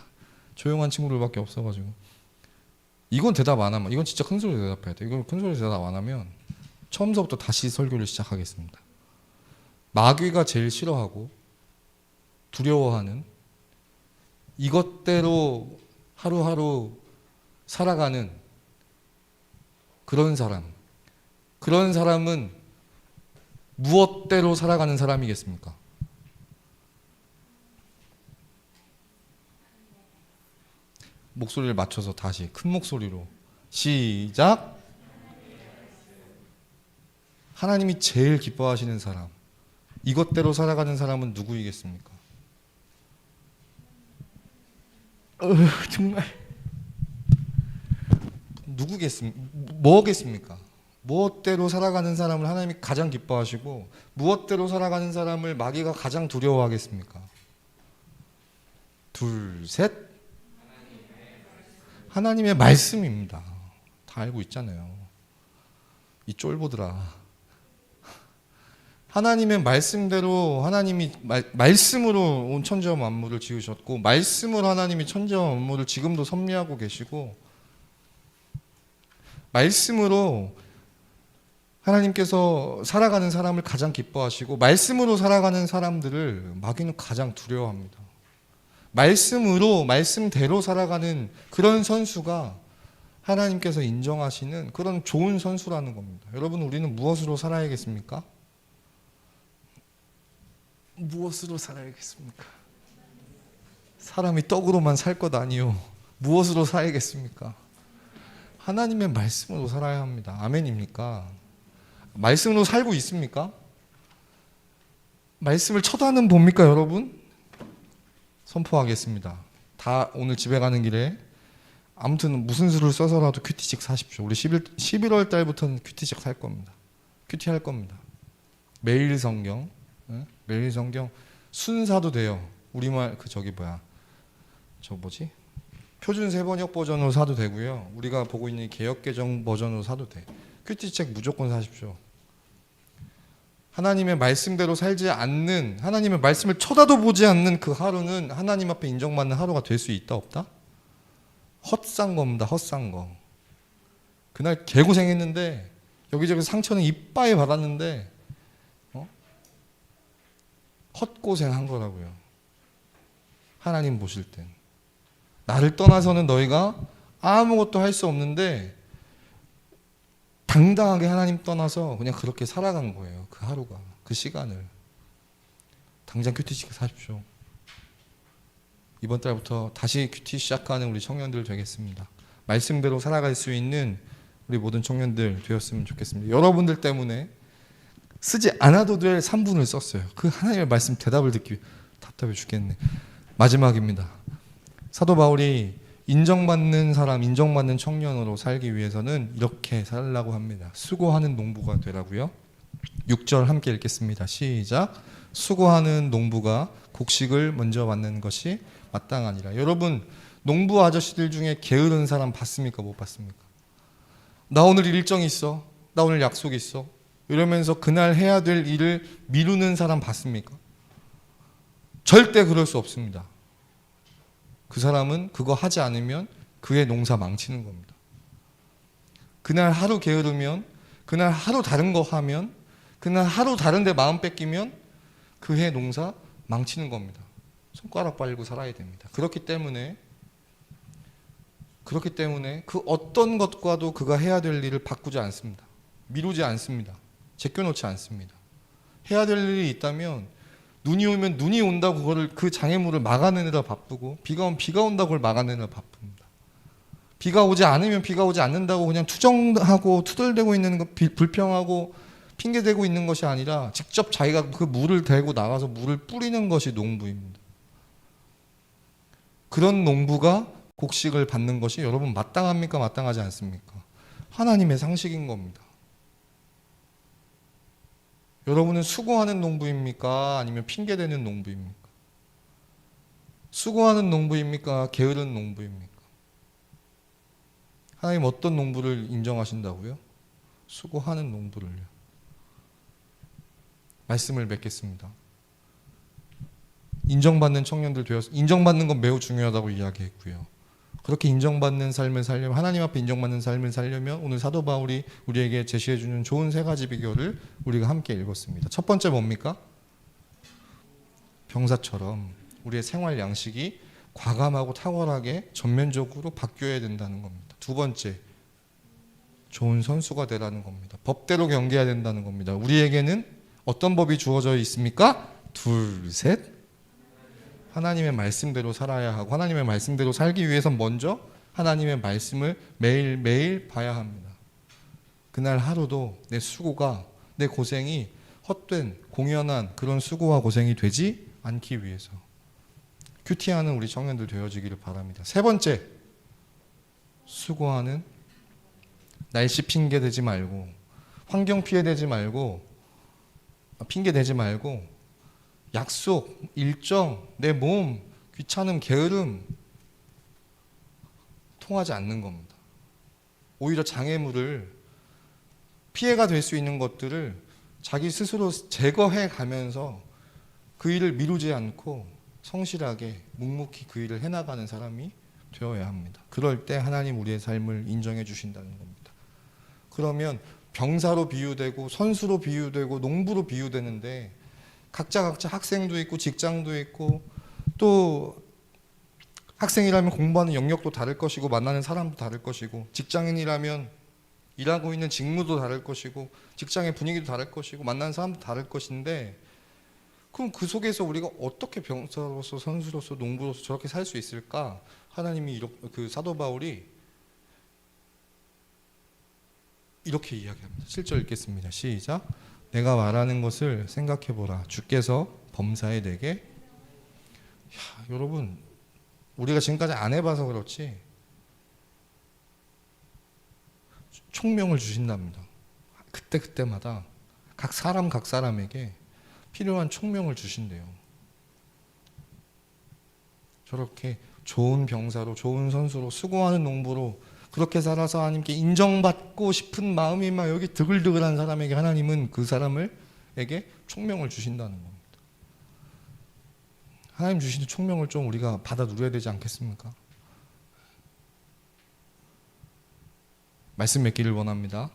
조용한 친구들밖에 없어가지고 이건 대답 안 하면, 이건 진짜 큰 소리로 대답해야 돼. 이건 큰 소리로 대답 안 하면 처음부터 다시 설교를 시작하겠습니다. 마귀가 제일 싫어하고 두려워하는 이것대로 하루하루 살아가는 그런 사람은 무엇대로 살아가는 사람이겠습니까? 목소리를 맞춰서 다시 큰 목소리로 시작. 하나님이 제일 기뻐하시는 사람, 이것대로 살아가는 사람은 누구이겠습니까? 정말 뭐겠습니까? 무엇대로 살아가는 사람을 하나님이 가장 기뻐하시고 무엇대로 살아가는 사람을 마귀가 가장 두려워하겠습니까? 둘, 셋. 하나님의 말씀입니다. 다 알고 있잖아요. 이 쫄보들아. 하나님의 말씀대로 하나님이 말씀으로 온 천지와 만물을 지으셨고 말씀으로 하나님이 천지와 만물을 지금도 섭리하고 계시고 말씀으로 하나님께서 살아가는 사람을 가장 기뻐하시고 말씀으로 살아가는 사람들을 마귀는 가장 두려워합니다. 말씀대로 살아가는 그런 선수가 하나님께서 인정하시는 그런 좋은 선수라는 겁니다. 여러분, 우리는 무엇으로 살아야겠습니까? 무엇으로 살아야겠습니까? 사람이 떡으로만 살 것 아니요. 무엇으로 살아야겠습니까? 하나님의 말씀으로 살아야 합니다. 아멘입니까? 말씀으로 살고 있습니까? 말씀을 쳐다는 봅니까, 여러분? 선포하겠습니다. 다 오늘 집에 가는 길에 아무튼 무슨 수를 써서라도 큐티책 사십시오. 우리 11월 달부터는 큐티책 살 겁니다. 큐티 할 겁니다. 매일 성경, 매일 성경 순사도 돼요. 우리말 표준 세번역 버전으로 사도 되고요. 우리가 보고 있는 개역개정 버전으로 사도 돼. 큐티책 무조건 사십시오. 하나님의 말씀대로 살지 않는, 하나님의 말씀을 쳐다도 보지 않는 그 하루는 하나님 앞에 인정받는 하루가 될 수 있다 없다? 헛산 겁니다. 헛산 거. 그날 개고생했는데 여기저기 상처는 이빠이 받았는데 헛고생한 거라고요. 하나님 보실 땐. 나를 떠나서는 너희가 아무것도 할 수 없는데 당당하게 하나님 떠나서 그냥 그렇게 살아간 거예요. 그 하루가, 그 시간을. 당장 큐티식 사십시오. 이번 달부터 다시 큐티 시작하는 우리 청년들 되겠습니다. 말씀대로 살아갈 수 있는 우리 모든 청년들 되었으면 좋겠습니다. 여러분들 때문에 쓰지 않아도 될 3분을 썼어요. 그 하나님의 말씀 대답을 듣기 위해. 답답해 죽겠네. 마지막입니다. 사도 바울이 인정받는 사람, 인정받는 청년으로 살기 위해서는 이렇게 살라고 합니다. 수고하는 농부가 되라고요. 6절 함께 읽겠습니다. 시작. 수고하는 농부가 곡식을 먼저 받는 것이 마땅하니라. 여러분, 농부 아저씨들 중에 게으른 사람 봤습니까? 못 봤습니까? 나 오늘 일정이 있어. 나 오늘 약속이 있어. 이러면서 그날 해야 될 일을 미루는 사람 봤습니까? 절대 그럴 수 없습니다. 그 사람은 그거 하지 않으면 그의 농사 망치는 겁니다. 그날 하루 게으르면, 그날 하루 다른 거 하면, 그날 하루 다른 데 마음 뺏기면 그해 농사 망치는 겁니다. 손가락 빨고 살아야 됩니다. 그렇기 때문에 그 어떤 것과도 그가 해야 될 일을 바꾸지 않습니다. 미루지 않습니다. 제껴놓지 않습니다. 해야 될 일이 있다면 눈이 오면 눈이 온다고 그거를 그 장애물을 막아내느라 바쁘고, 비가 오면 비가 온다고 그걸 막아내느라 바쁩니다. 비가 오지 않으면 비가 오지 않는다고 그냥 투정하고 투덜대고 있는 거, 불평하고 핑계대고 있는 것이 아니라 직접 자기가 그 물을 대고 나가서 물을 뿌리는 것이 농부입니다. 그런 농부가 곡식을 받는 것이 여러분 마땅합니까? 마땅하지 않습니까? 하나님의 상식인 겁니다. 여러분은 수고하는 농부입니까? 아니면 핑계대는 농부입니까? 수고하는 농부입니까? 게으른 농부입니까? 하나님 어떤 농부를 인정하신다고요? 수고하는 농부를요. 말씀을 맺겠습니다. 인정받는 청년들 되어서, 인정받는 건 매우 중요하다고 이야기했고요. 그렇게 인정받는 삶을 살려면, 하나님 앞에 인정받는 삶을 살려면 오늘 사도 바울이 우리에게 제시해 주는 좋은 3가지 비결을 우리가 함께 읽었습니다. 첫 번째 뭡니까? 병사처럼 우리의 생활 양식이 과감하고 탁월하게 전면적으로 바뀌어야 된다는 겁니다. 두 번째, 좋은 선수가 되라는 겁니다. 법대로 경계해야 된다는 겁니다. 우리에게는 어떤 법이 주어져 있습니까? 둘, 셋. 하나님의 말씀대로 살아야 하고, 하나님의 말씀대로 살기 위해선 먼저 하나님의 말씀을 매일매일 봐야 합니다. 그날 하루도 내 수고가, 내 고생이 헛된 공연한 그런 수고와 고생이 되지 않기 위해서 큐티하는 우리 청년들 되어지기를 바랍니다. 세 번째, 수고하는, 날씨 핑계 대지 말고, 환경 피해 대지 말고, 핑계 대지 말고, 약속, 일정, 내 몸, 귀찮음, 게으름 통하지 않는 겁니다. 오히려 장애물을 피해가 될 수 있는 것들을 자기 스스로 제거해 가면서 그 일을 미루지 않고 성실하게 묵묵히 그 일을 해나가는 사람이 되어야 합니다. 그럴 때 하나님 우리의 삶을 인정해 주신다는 겁니다. 그러면 병사로 비유되고 선수로 비유되고 농부로 비유되는데 각자 학생도 있고 직장도 있고 또 학생이라면 공부하는 영역도 다를 것이고 만나는 사람도 다를 것이고 직장인이라면 일하고 있는 직무도 다를 것이고 직장의 분위기도 다를 것이고 만나는 사람도 다를 것인데 그럼 그 속에서 우리가 어떻게 병사로서 선수로서 농부로서 저렇게 살 수 있을까? 하나님이 그 사도 바울이 이렇게 이야기합니다. 7절 읽겠습니다. 시작. 내가 말하는 것을 생각해 보라. 주께서 범사에 내게 여러분 우리가 지금까지 안 해봐서 그렇지 총명을 주신답니다. 그때마다 각 사람에게 필요한 총명을 주신대요. 저렇게 좋은 병사로 좋은 선수로 수고하는 농부로 그렇게 살아서 하나님께 인정받고 싶은 마음이 막 여기 드글드글한 사람에게 하나님은 그 사람에게 총명을 주신다는 겁니다. 하나님 주시는 총명을 좀 우리가 받아 누려야 되지 않겠습니까? 말씀 맺기를 원합니다.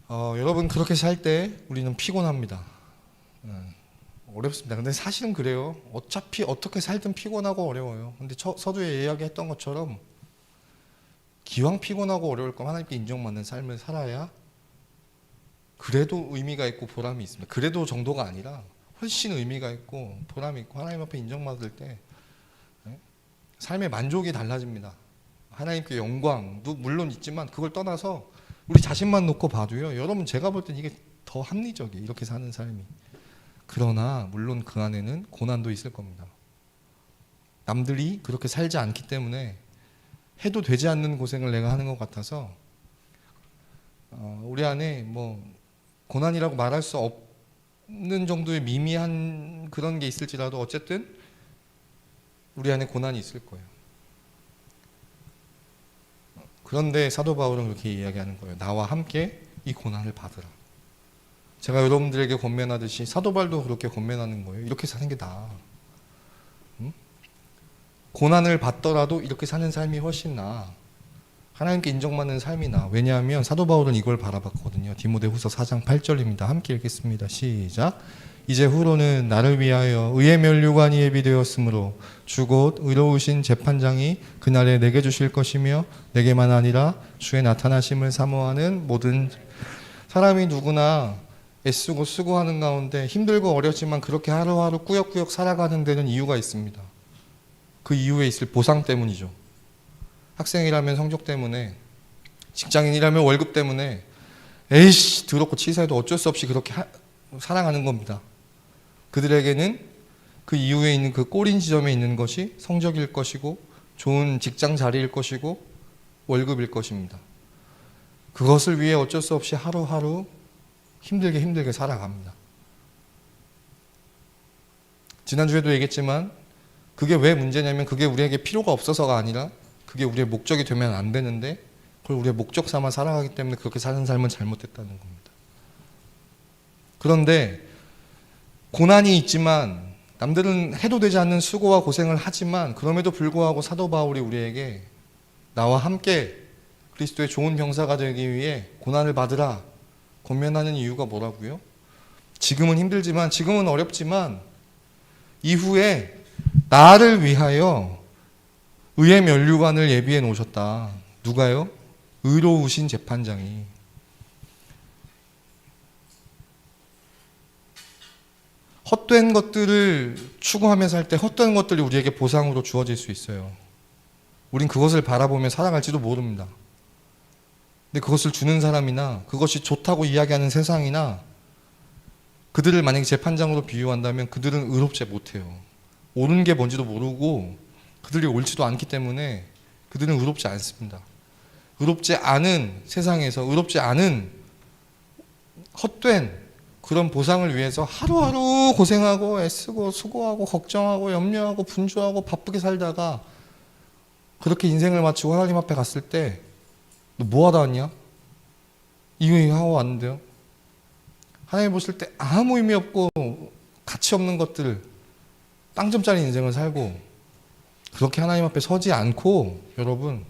여러분 그렇게 살 때 우리는 피곤합니다. 어렵습니다. 근데 사실은 그래요. 어차피 어떻게 살든 피곤하고 어려워요. 근데 서두에 이야기했던 것처럼 기왕 피곤하고 어려울 거면 하나님께 인정받는 삶을 살아야 그래도 의미가 있고 보람이 있습니다. 그래도 정도가 아니라 훨씬 의미가 있고 보람이 있고 하나님 앞에 인정받을 때 삶의 만족이 달라집니다. 하나님께 영광도 물론 있지만 그걸 떠나서 우리 자신만 놓고 봐도요. 여러분 제가 볼 땐 이게 더 합리적이에요. 이렇게 사는 삶이. 그러나 물론 그 안에는 고난도 있을 겁니다. 남들이 그렇게 살지 않기 때문에 해도 되지 않는 고생을 내가 하는 것 같아서 우리 안에 뭐 고난이라고 말할 수 없는 정도의 미미한 그런 게 있을지라도 어쨌든 우리 안에 고난이 있을 거예요. 그런데 사도 바울은 그렇게 이야기하는 거예요. 나와 함께 이 고난을 받으라. 제가 여러분들에게 권면하듯이 사도 바울도 그렇게 권면하는 거예요. 이렇게 사는 게 나아. 고난을 받더라도 이렇게 사는 삶이 훨씬 나아. 하나님께 인정받는 삶이 나아. 왜냐하면 사도 바울은 이걸 바라봤거든요. 디모데후서 4장 8절입니다. 함께 읽겠습니다. 시작. 이제 후로는 나를 위하여 의의 면류관이 예비되었으므로 주 곧 의로우신 재판장이 그날에 내게 주실 것이며 내게만 아니라 주의 나타나심을 사모하는 모든 사람이 누구나 애쓰고 수고하는 가운데 힘들고 어렵지만 그렇게 하루하루 꾸역꾸역 살아가는 데는 이유가 있습니다. 그 이유에 있을 보상 때문이죠. 학생이라면 성적 때문에, 직장인이라면 월급 때문에 에이씨 더럽고 치사해도 어쩔 수 없이 그렇게 살아가는 겁니다. 그들에게는 그 이후에 있는 그 꼬린 지점에 있는 것이 성적일 것이고 좋은 직장 자리일 것이고 월급일 것입니다. 그것을 위해 어쩔 수 없이 하루하루 힘들게 살아갑니다. 지난주에도 얘기했지만 그게 왜 문제냐면 그게 우리에게 필요가 없어서가 아니라 그게 우리의 목적이 되면 안 되는데 그걸 우리의 목적 삼아 살아가기 때문에 그렇게 사는 삶은 잘못됐다는 겁니다. 그런데 고난이 있지만 남들은 해도 되지 않는 수고와 고생을 하지만 그럼에도 불구하고 사도 바울이 우리에게 나와 함께 그리스도의 좋은 병사가 되기 위해 고난을 받으라 권면하는 이유가 뭐라고요? 지금은 힘들지만 지금은 어렵지만 이후에 나를 위하여 의의 면류관을 예비해 놓으셨다. 누가요? 의로우신 재판장이. 헛된 것들을 추구하며 살 때 헛된 것들이 우리에게 보상으로 주어질 수 있어요. 우린 그것을 바라보며 살아갈지도 모릅니다. 근데 그것을 주는 사람이나 그것이 좋다고 이야기하는 세상이나 그들을 만약에 재판장으로 비유한다면 그들은 의롭지 못해요. 옳은 게 뭔지도 모르고 그들이 옳지도 않기 때문에 그들은 의롭지 않습니다. 의롭지 않은 세상에서 의롭지 않은 헛된 그런 보상을 위해서 하루하루 고생하고 애쓰고 수고하고 걱정하고 염려하고 분주하고 바쁘게 살다가 그렇게 인생을 마치고 하나님 앞에 갔을 때 너 뭐 하다 왔냐? 이거 하고 왔는데요. 하나님 보실 때 아무 의미 없고 가치 없는 것들, 빵점짜리 인생을 살고 그렇게 하나님 앞에 서지 않고, 여러분,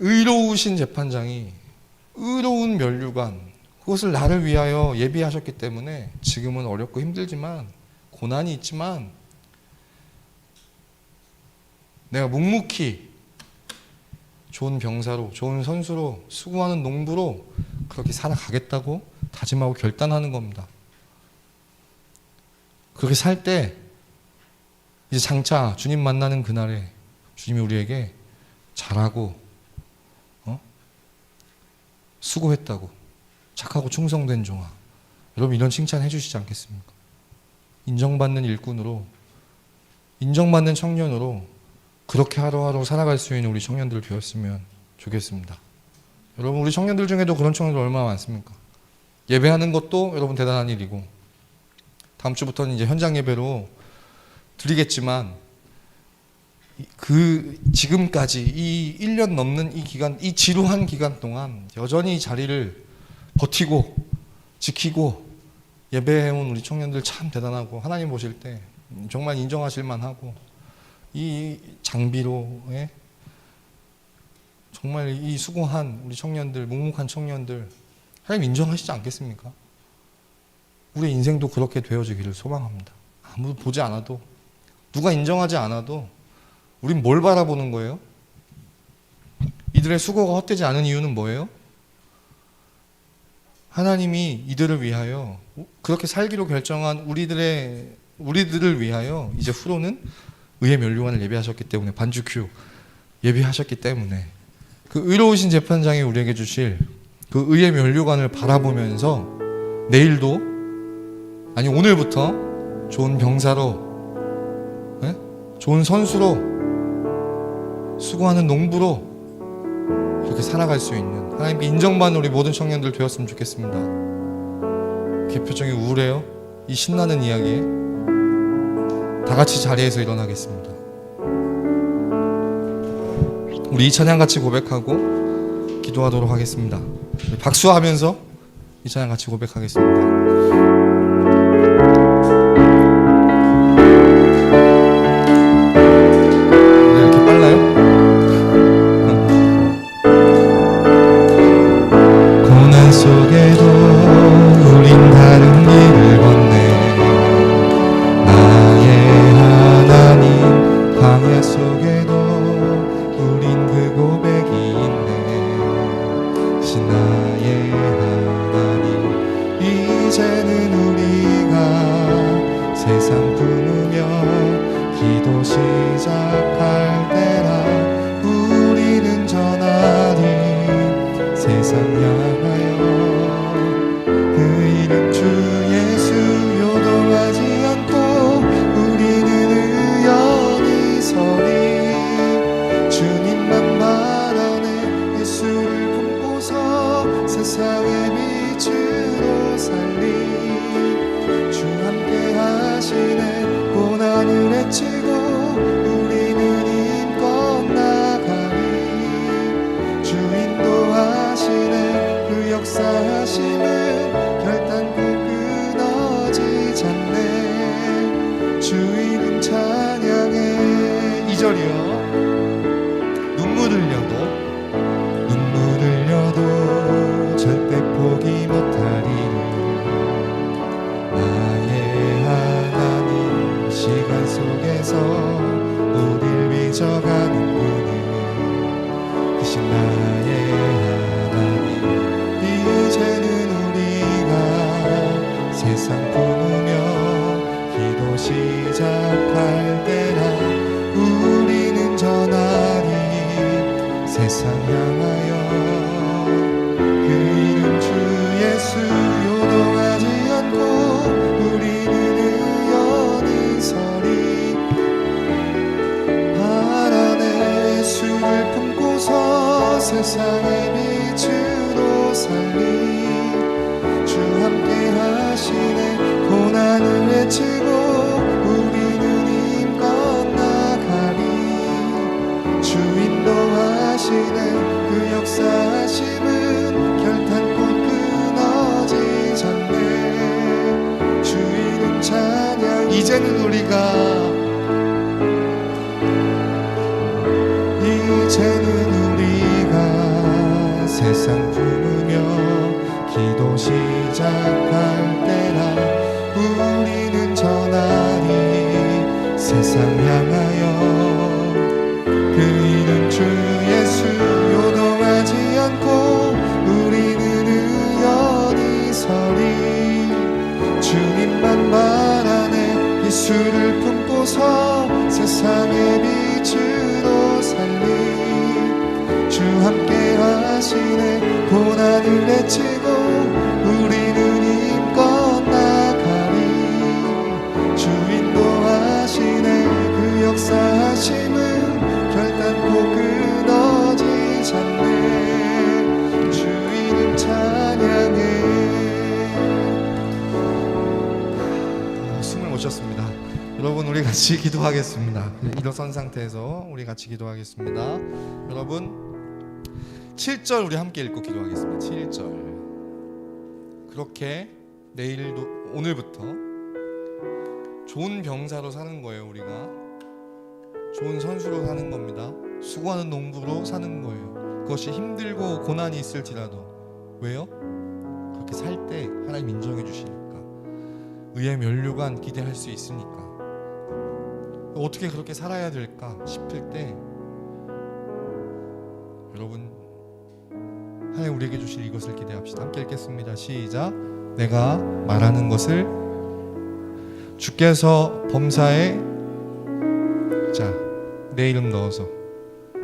의로우신 재판장이 의로운 면류관, 그것을 나를 위하여 예비하셨기 때문에 지금은 어렵고 힘들지만, 고난이 있지만, 내가 묵묵히 좋은 병사로, 좋은 선수로, 수고하는 농부로 그렇게 살아가겠다고 다짐하고 결단하는 겁니다. 그렇게 살 때 이제 장차 주님 만나는 그날에 주님이 우리에게 잘하고 수고했다고, 착하고 충성된 종아, 여러분 이런 칭찬 해주시지 않겠습니까? 인정받는 일꾼으로, 인정받는 청년으로 그렇게 하루하루 살아갈 수 있는 우리 청년들 되었으면 좋겠습니다. 여러분, 우리 청년들 중에도 그런 청년들 얼마나 많습니까? 예배하는 것도 여러분 대단한 일이고, 다음 주부터는 이제 현장 예배로 드리겠지만, 지금까지 이 1년 넘는 이 기간, 이 지루한 기간 동안 여전히 이 자리를 버티고 지키고 예배해온 우리 청년들 참 대단하고, 하나님 보실 때 정말 인정하실 만하고, 이 장비로 정말 이 수고한 우리 청년들, 묵묵한 청년들 하나님 인정하시지 않겠습니까? 우리 인생도 그렇게 되어지기를 소망합니다. 아무도 보지 않아도, 누가 인정하지 않아도 우린 뭘 바라보는 거예요? 이들의 수고가 헛되지 않은 이유는 뭐예요? 하나님이 이들을 위하여 그렇게 살기로 결정한 우리들을 위하여 이제 후로는 의의 면류관을 예비하셨기 때문에, 반주 큐 예비하셨기 때문에 그 의로우신 재판장이 우리에게 주실 그 의의 면류관을 바라보면서 내일도, 아니 오늘부터 좋은 병사로, 좋은 선수로, 수고하는 농부로 그렇게 살아갈 수 있는 하나님께 인정받는 우리 모든 청년들 되었으면 좋겠습니다. 표정이 우울해요? 이 신나는 이야기에 다 같이 자리에서 일어나겠습니다. 우리 이 찬양 같이 고백하고 기도하도록 하겠습니다. 박수하면서 이 찬양 같이 고백하겠습니다. 속에도 우린 다른 길을 걷네. 나의 하나님, 광야 속에도 우린 그 고백이 있네. 나의 하나님, 이제는 우리가 세상 품으며 기도 시작할 때라. 우리는 전하리 세상 향하여 그 이름 주 예수 요동하지 않고 우리는 의연히 서리. 주님만 바라네 예수를 품고서 세상의 빛으로 살리. 주 함께 하시네 고난을 헤치고 우리는 힘껏 나가리. 주 인도하시네 그 역사하심은 결단코 끊어지지 않네. 주 이름 찬양해. 2절이요. 눈물 흘려도 절대 포기 못하리니. 나의 하나님, 시간 속에서 우릴 빚어가는 분은 크신 나의 하나님. 이제는 우리가 세상 품으며 기도 시작할 때라. 우리는 전하리 세상 향하여 그 이름 주 예수 요동하지 않고 우리는 의연히 서리. 바라네 예수를 품고서 세상의 빛으로 살리. 주 함께 하시네 고난을 헤치고 우리는 힘껏 나가리. 이제는 우리가 세상 부르며 기도 시작할 때라. 우리는 전하리 세상 향하여 그 이름 주 예수 요동하지 않고 우리는 의연히 서리. 주님만 말하네 이수를 품고서 세상의 빛으로 살리. 주 함께 하시네 고난을 내치고 우리는 힘껏 나가리. 주 인도하시네 그 역사하심은 결단코 끊어지지 않네. 주 이름 찬양해. 숨을 못 쉬었습니다. 여러분 우리 같이 기도하겠습니다. 일어선 상태에서 우리 같이 기도하겠습니다. 여러분 7절 우리 함께 읽고 기도하겠습니다. 7절. 그렇게 내일도 오늘부터 좋은 병사로 사는 거예요. 우리가 좋은 선수로 사는 겁니다. 수고하는 농부로 사는 거예요. 그것이 힘들고 고난이 있을지라도. 왜요? 그렇게 살 때 하나님 인정해 주시니까. 의의 면류관 기대할 수 있으니까. 어떻게 그렇게 살아야 될까 싶을 때 여러분 하나님 우리에게 주실 이것을 기대합시다. 함께 읽겠습니다. 시작. 내가 말하는 것을 주께서 범사에 내 이름 넣어서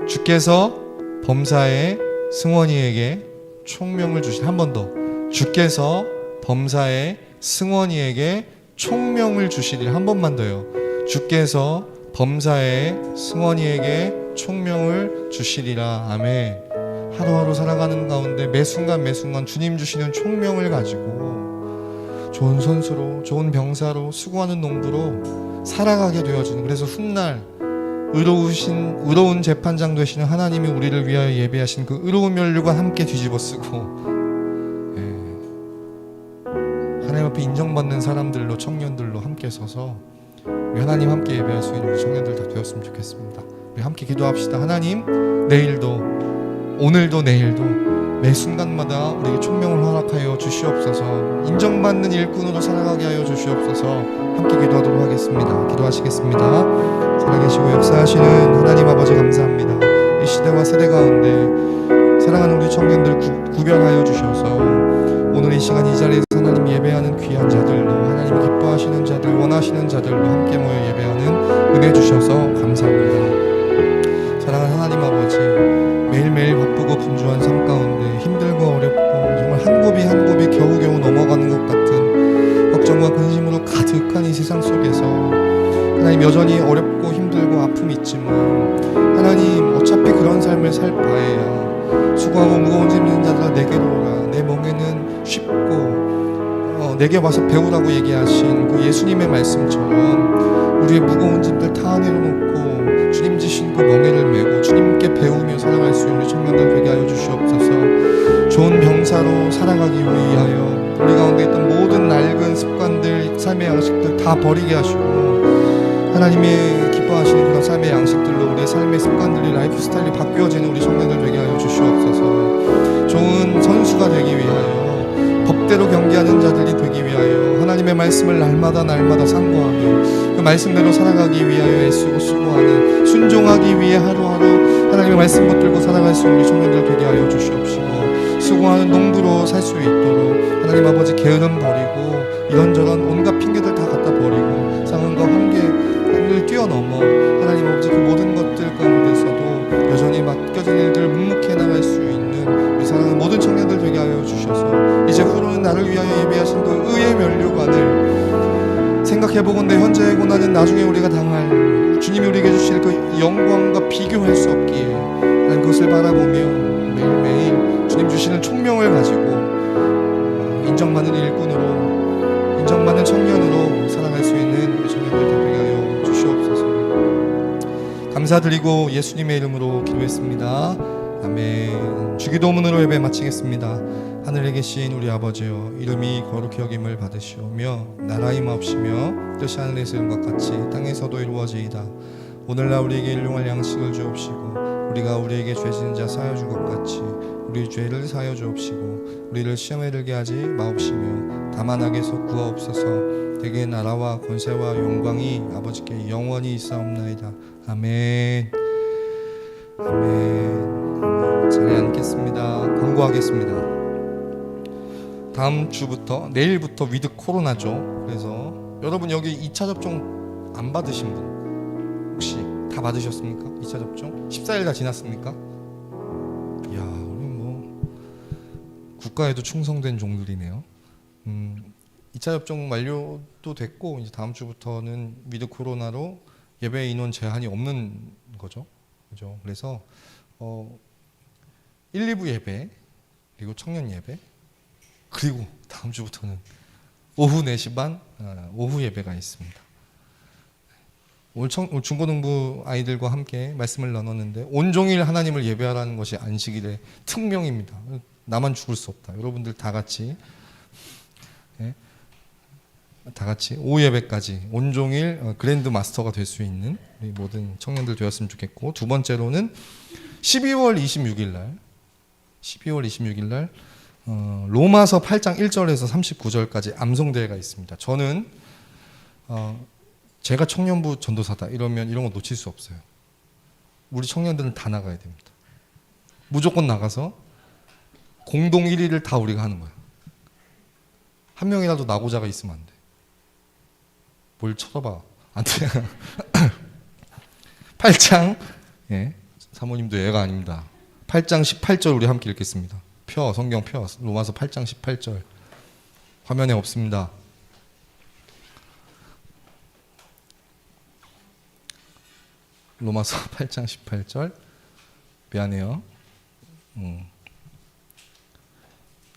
주께서 범사에 승원이에게 총명을 주실. 한 번 더. 주께서 범사에 승원이에게 총명을 주시리라. 한 번만 더요. 주께서 범사에 승원이에게 총명을 주시리라. 아멘. 하루하루 살아가는 가운데 매 순간 주님 주시는 총명을 가지고 좋은 선수로 좋은 병사로 수고하는 농부로 살아가게 되어지는. 그래서 훗날 의로운 재판장 되시는 하나님이 우리를 위하여 예배하신 그 의로운 면류관 함께 뒤집어 쓰고 하나님 앞에 인정받는 사람들로 청년들로 함께 서서 우리 하나님 함께 예배할 수 있는 우리 청년들 다 되었으면 좋겠습니다. 우리 함께 기도합시다. 하나님 내일도 오늘도 내일도 매 순간마다 우리에게 총명을 허락하여 주시옵소서. 인정받는 일꾼으로 살아가게 하여 주시옵소서. 함께 기도하도록 하겠습니다. 기도하시겠습니다. 살아계시고 역사하시는 하나님 아버지 감사합니다. 이 시대와 세대 가운데 사랑하는 우리 청년들 구별하여 주셔서 오늘 이 시간 이 자리에서 하나님 예배하는 귀한 자들로 하나님 기뻐하시는 자들 원하시는 자들로 함께 모여 예배하는 은혜 주셔서 감사합니다. 사랑하는 하나님 아버지 매일매일 바쁘고 분주한 삶 가운데 힘들고 어렵고 정말 한 곱이 한 곱이 겨우겨우 넘어가는 것 같은 걱정과 근심으로 가득한 이 세상 속에서 하나님 여전히 어렵고 힘들고 아픔이 있지만 하나님 어차피 그런 삶을 살 바에야 수고하고 무거운 짐 있는 자들아 내게로 오라. 내 멍에는 쉽고 내게 와서 배우라고 얘기하신 그 예수님의 말씀처럼 우리의 무거운 짐들 다 내려놓고 주님 지신 그 멍에를 메고 주님께 배우며 살아갈 수 있는 우리 청년들 되게 하여 주시옵소서. 좋은 병사로 살아가기 위하여 우리 가운데 있던 모든 낡은 습관들 삶의 양식들 다 버리게 하시고 하나님의 기뻐하시는 그런 삶의 양식들로 우리의 삶의 습관들이 라이프 스타일이 바뀌어지는 우리 청년들 되게 하여 주시옵소서. 좋은 선수가 되기 위하여 법대로 경기하는 자들이 되기 위하여 하나님의 말씀을 날마다 상고하며 그 말씀대로 살아가기 위하여 애쓰고 수고하는 순종하기 위해 하루하루 하나님의 말씀 붙들고 살아갈 수 있는 우리 청년들 되게 하여 주시옵시고 수고하는 농부로 살 수 있도록 하나님 아버지 게으름 버리고 이런저런 온갖 핑계들 다 갖다 버리고 상황과 한계를 뛰어넘어 하나님 아버지 그 모든 것들 가운데서도 여전히 맡겨진 일들을 묵묵히 나갈 수 있는 우리 사랑하는 모든 청년들 되게 하여 주셔서 이제 후로는 나를 위하여 예배하신 그 의의 면류관을 생각해보건대 현재의 고난은 나중에 우리가 당할 주님이 우리에게 주실 그 영광과 비교할 수 없기에 하나님 그것을 바라보며 매일매일 주님 주시는 총명을 가지고 인정받는 일꾼으로 인정받는 청년으로 살아갈 수 있는 우리 청년들 되게 하여 주시옵소서. 감사드리고 예수님의 이름으로 기도했습니다. 아멘. 주기도문으로 예배 마치겠습니다. 하늘에 계신 우리 아버지여, 이름이 거룩히 여김을 받으시오며 나라의 임하옵시며 뜻이 하늘에서 이룬 것 같이 땅에서도 이루어지이다. 오늘날 우리에게 일용할 양식을 주옵시고 우리가 우리에게 죄 지은 자 사하여 줄 것 같이 우리 죄를 사하여 주옵시고 우리를 시험에 들게 하지 마옵시며 다만 악에서 구하옵소서. 대개 나라와 권세와 영광이 아버지께 영원히 있사옵나이다. 아멘. 아멘. 자리에 앉겠습니다. 광고하겠습니다. 다음 주부터, 내일부터 위드 코로나죠. 그래서 여러분 여기 2차 접종 안 받으신 분 혹시 다 받으셨습니까? 2차 접종 14일 다 지났습니까? 이야, 우리 뭐 국가에도 충성된 종들이네요. 2차 접종 완료도 됐고 이제 다음 주부터는 위드 코로나로 예배 인원 제한이 없는 거죠. 그죠? 그래서 1, 2부 예배, 그리고 청년 예배, 그리고 다음 주부터는 오후 4시 반 오후 예배가 있습니다. 오늘 중고등부 아이들과 함께 말씀을 나눴는데 온종일 하나님을 예배하라는 것이 안식일의 특명입니다. 나만 죽을 수 없다. 여러분들 다 같이 오후 예배까지 온종일 그랜드 마스터가 될 수 있는 우리 모든 청년들 되었으면 좋겠고, 두 번째로는 12월 26일 날 로마서 8장 1절에서 39절까지 암송대회가 있습니다. 저는 제가 청년부 전도사다 이러면 이런 거 놓칠 수 없어요. 우리 청년들은 다 나가야 됩니다. 무조건 나가서 공동 1위를 다 우리가 하는 거야. 한 명이라도 나고자가 있으면 안 돼. 뭘 쳐다봐. 안 돼. 8장, 사모님도 애가 아닙니다. 8장 18절 우리 함께 읽겠습니다. 성경 펴. 로마서 8장 18절. 화면에 없습니다. 로마서 8장 18절. 미안해요.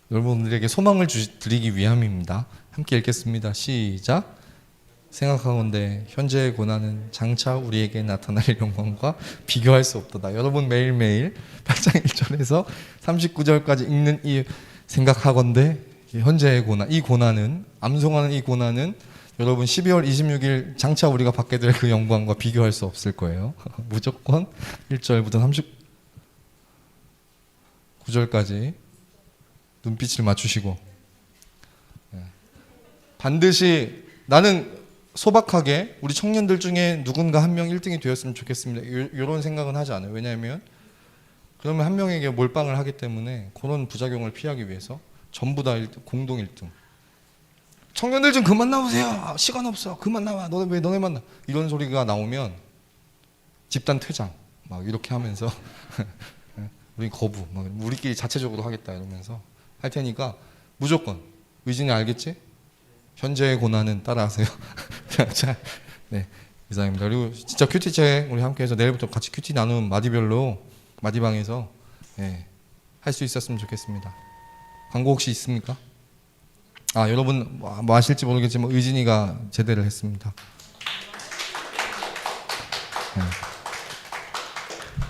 여러분들에게 소망을 드리기 위함입니다. 함께 읽겠습니다. 시작. 생각하건대 현재의 고난은 장차 우리에게 나타날 영광과 비교할 수 없도다. 여러분 매일매일 8장 1절에서 39절까지 읽는 이 생각하건대 현재의 고난, 이 고난은, 암송하는 이 고난은 여러분 12월 26일 장차 우리가 받게 될 그 영광과 비교할 수 없을 거예요. 무조건 1절부터 39절까지 눈빛을 맞추시고, 반드시 나는 소박하게 우리 청년들 중에 누군가 한 명 1등이 되었으면 좋겠습니다. 이런 생각은 하지 않아요. 왜냐하면 그러면 한 명에게 몰빵을 하기 때문에 그런 부작용을 피하기 위해서 전부 다 공동 1등. 청년들 좀 그만 나오세요. 시간 없어. 그만 나와. 왜 너네만 나. 이런 소리가 나오면 집단 퇴장 막 이렇게 하면서 우리 거부, 막 우리끼리 자체적으로 하겠다 이러면서 할 테니까 무조건. 의진이 알겠지? 현재의 고난은 따라하세요. 자, 네, 이상입니다. 그리고 진짜 큐티책 우리 함께해서 내일부터 같이 큐티 나누는 마디별로 마디방에서 할 수 있었으면 좋겠습니다. 광고 혹시 있습니까? 여러분 뭐 아실지 모르겠지만 의진이가 제대를 했습니다.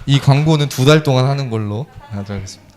이 광고는 2달 동안 하는 걸로 하도록 하겠습니다.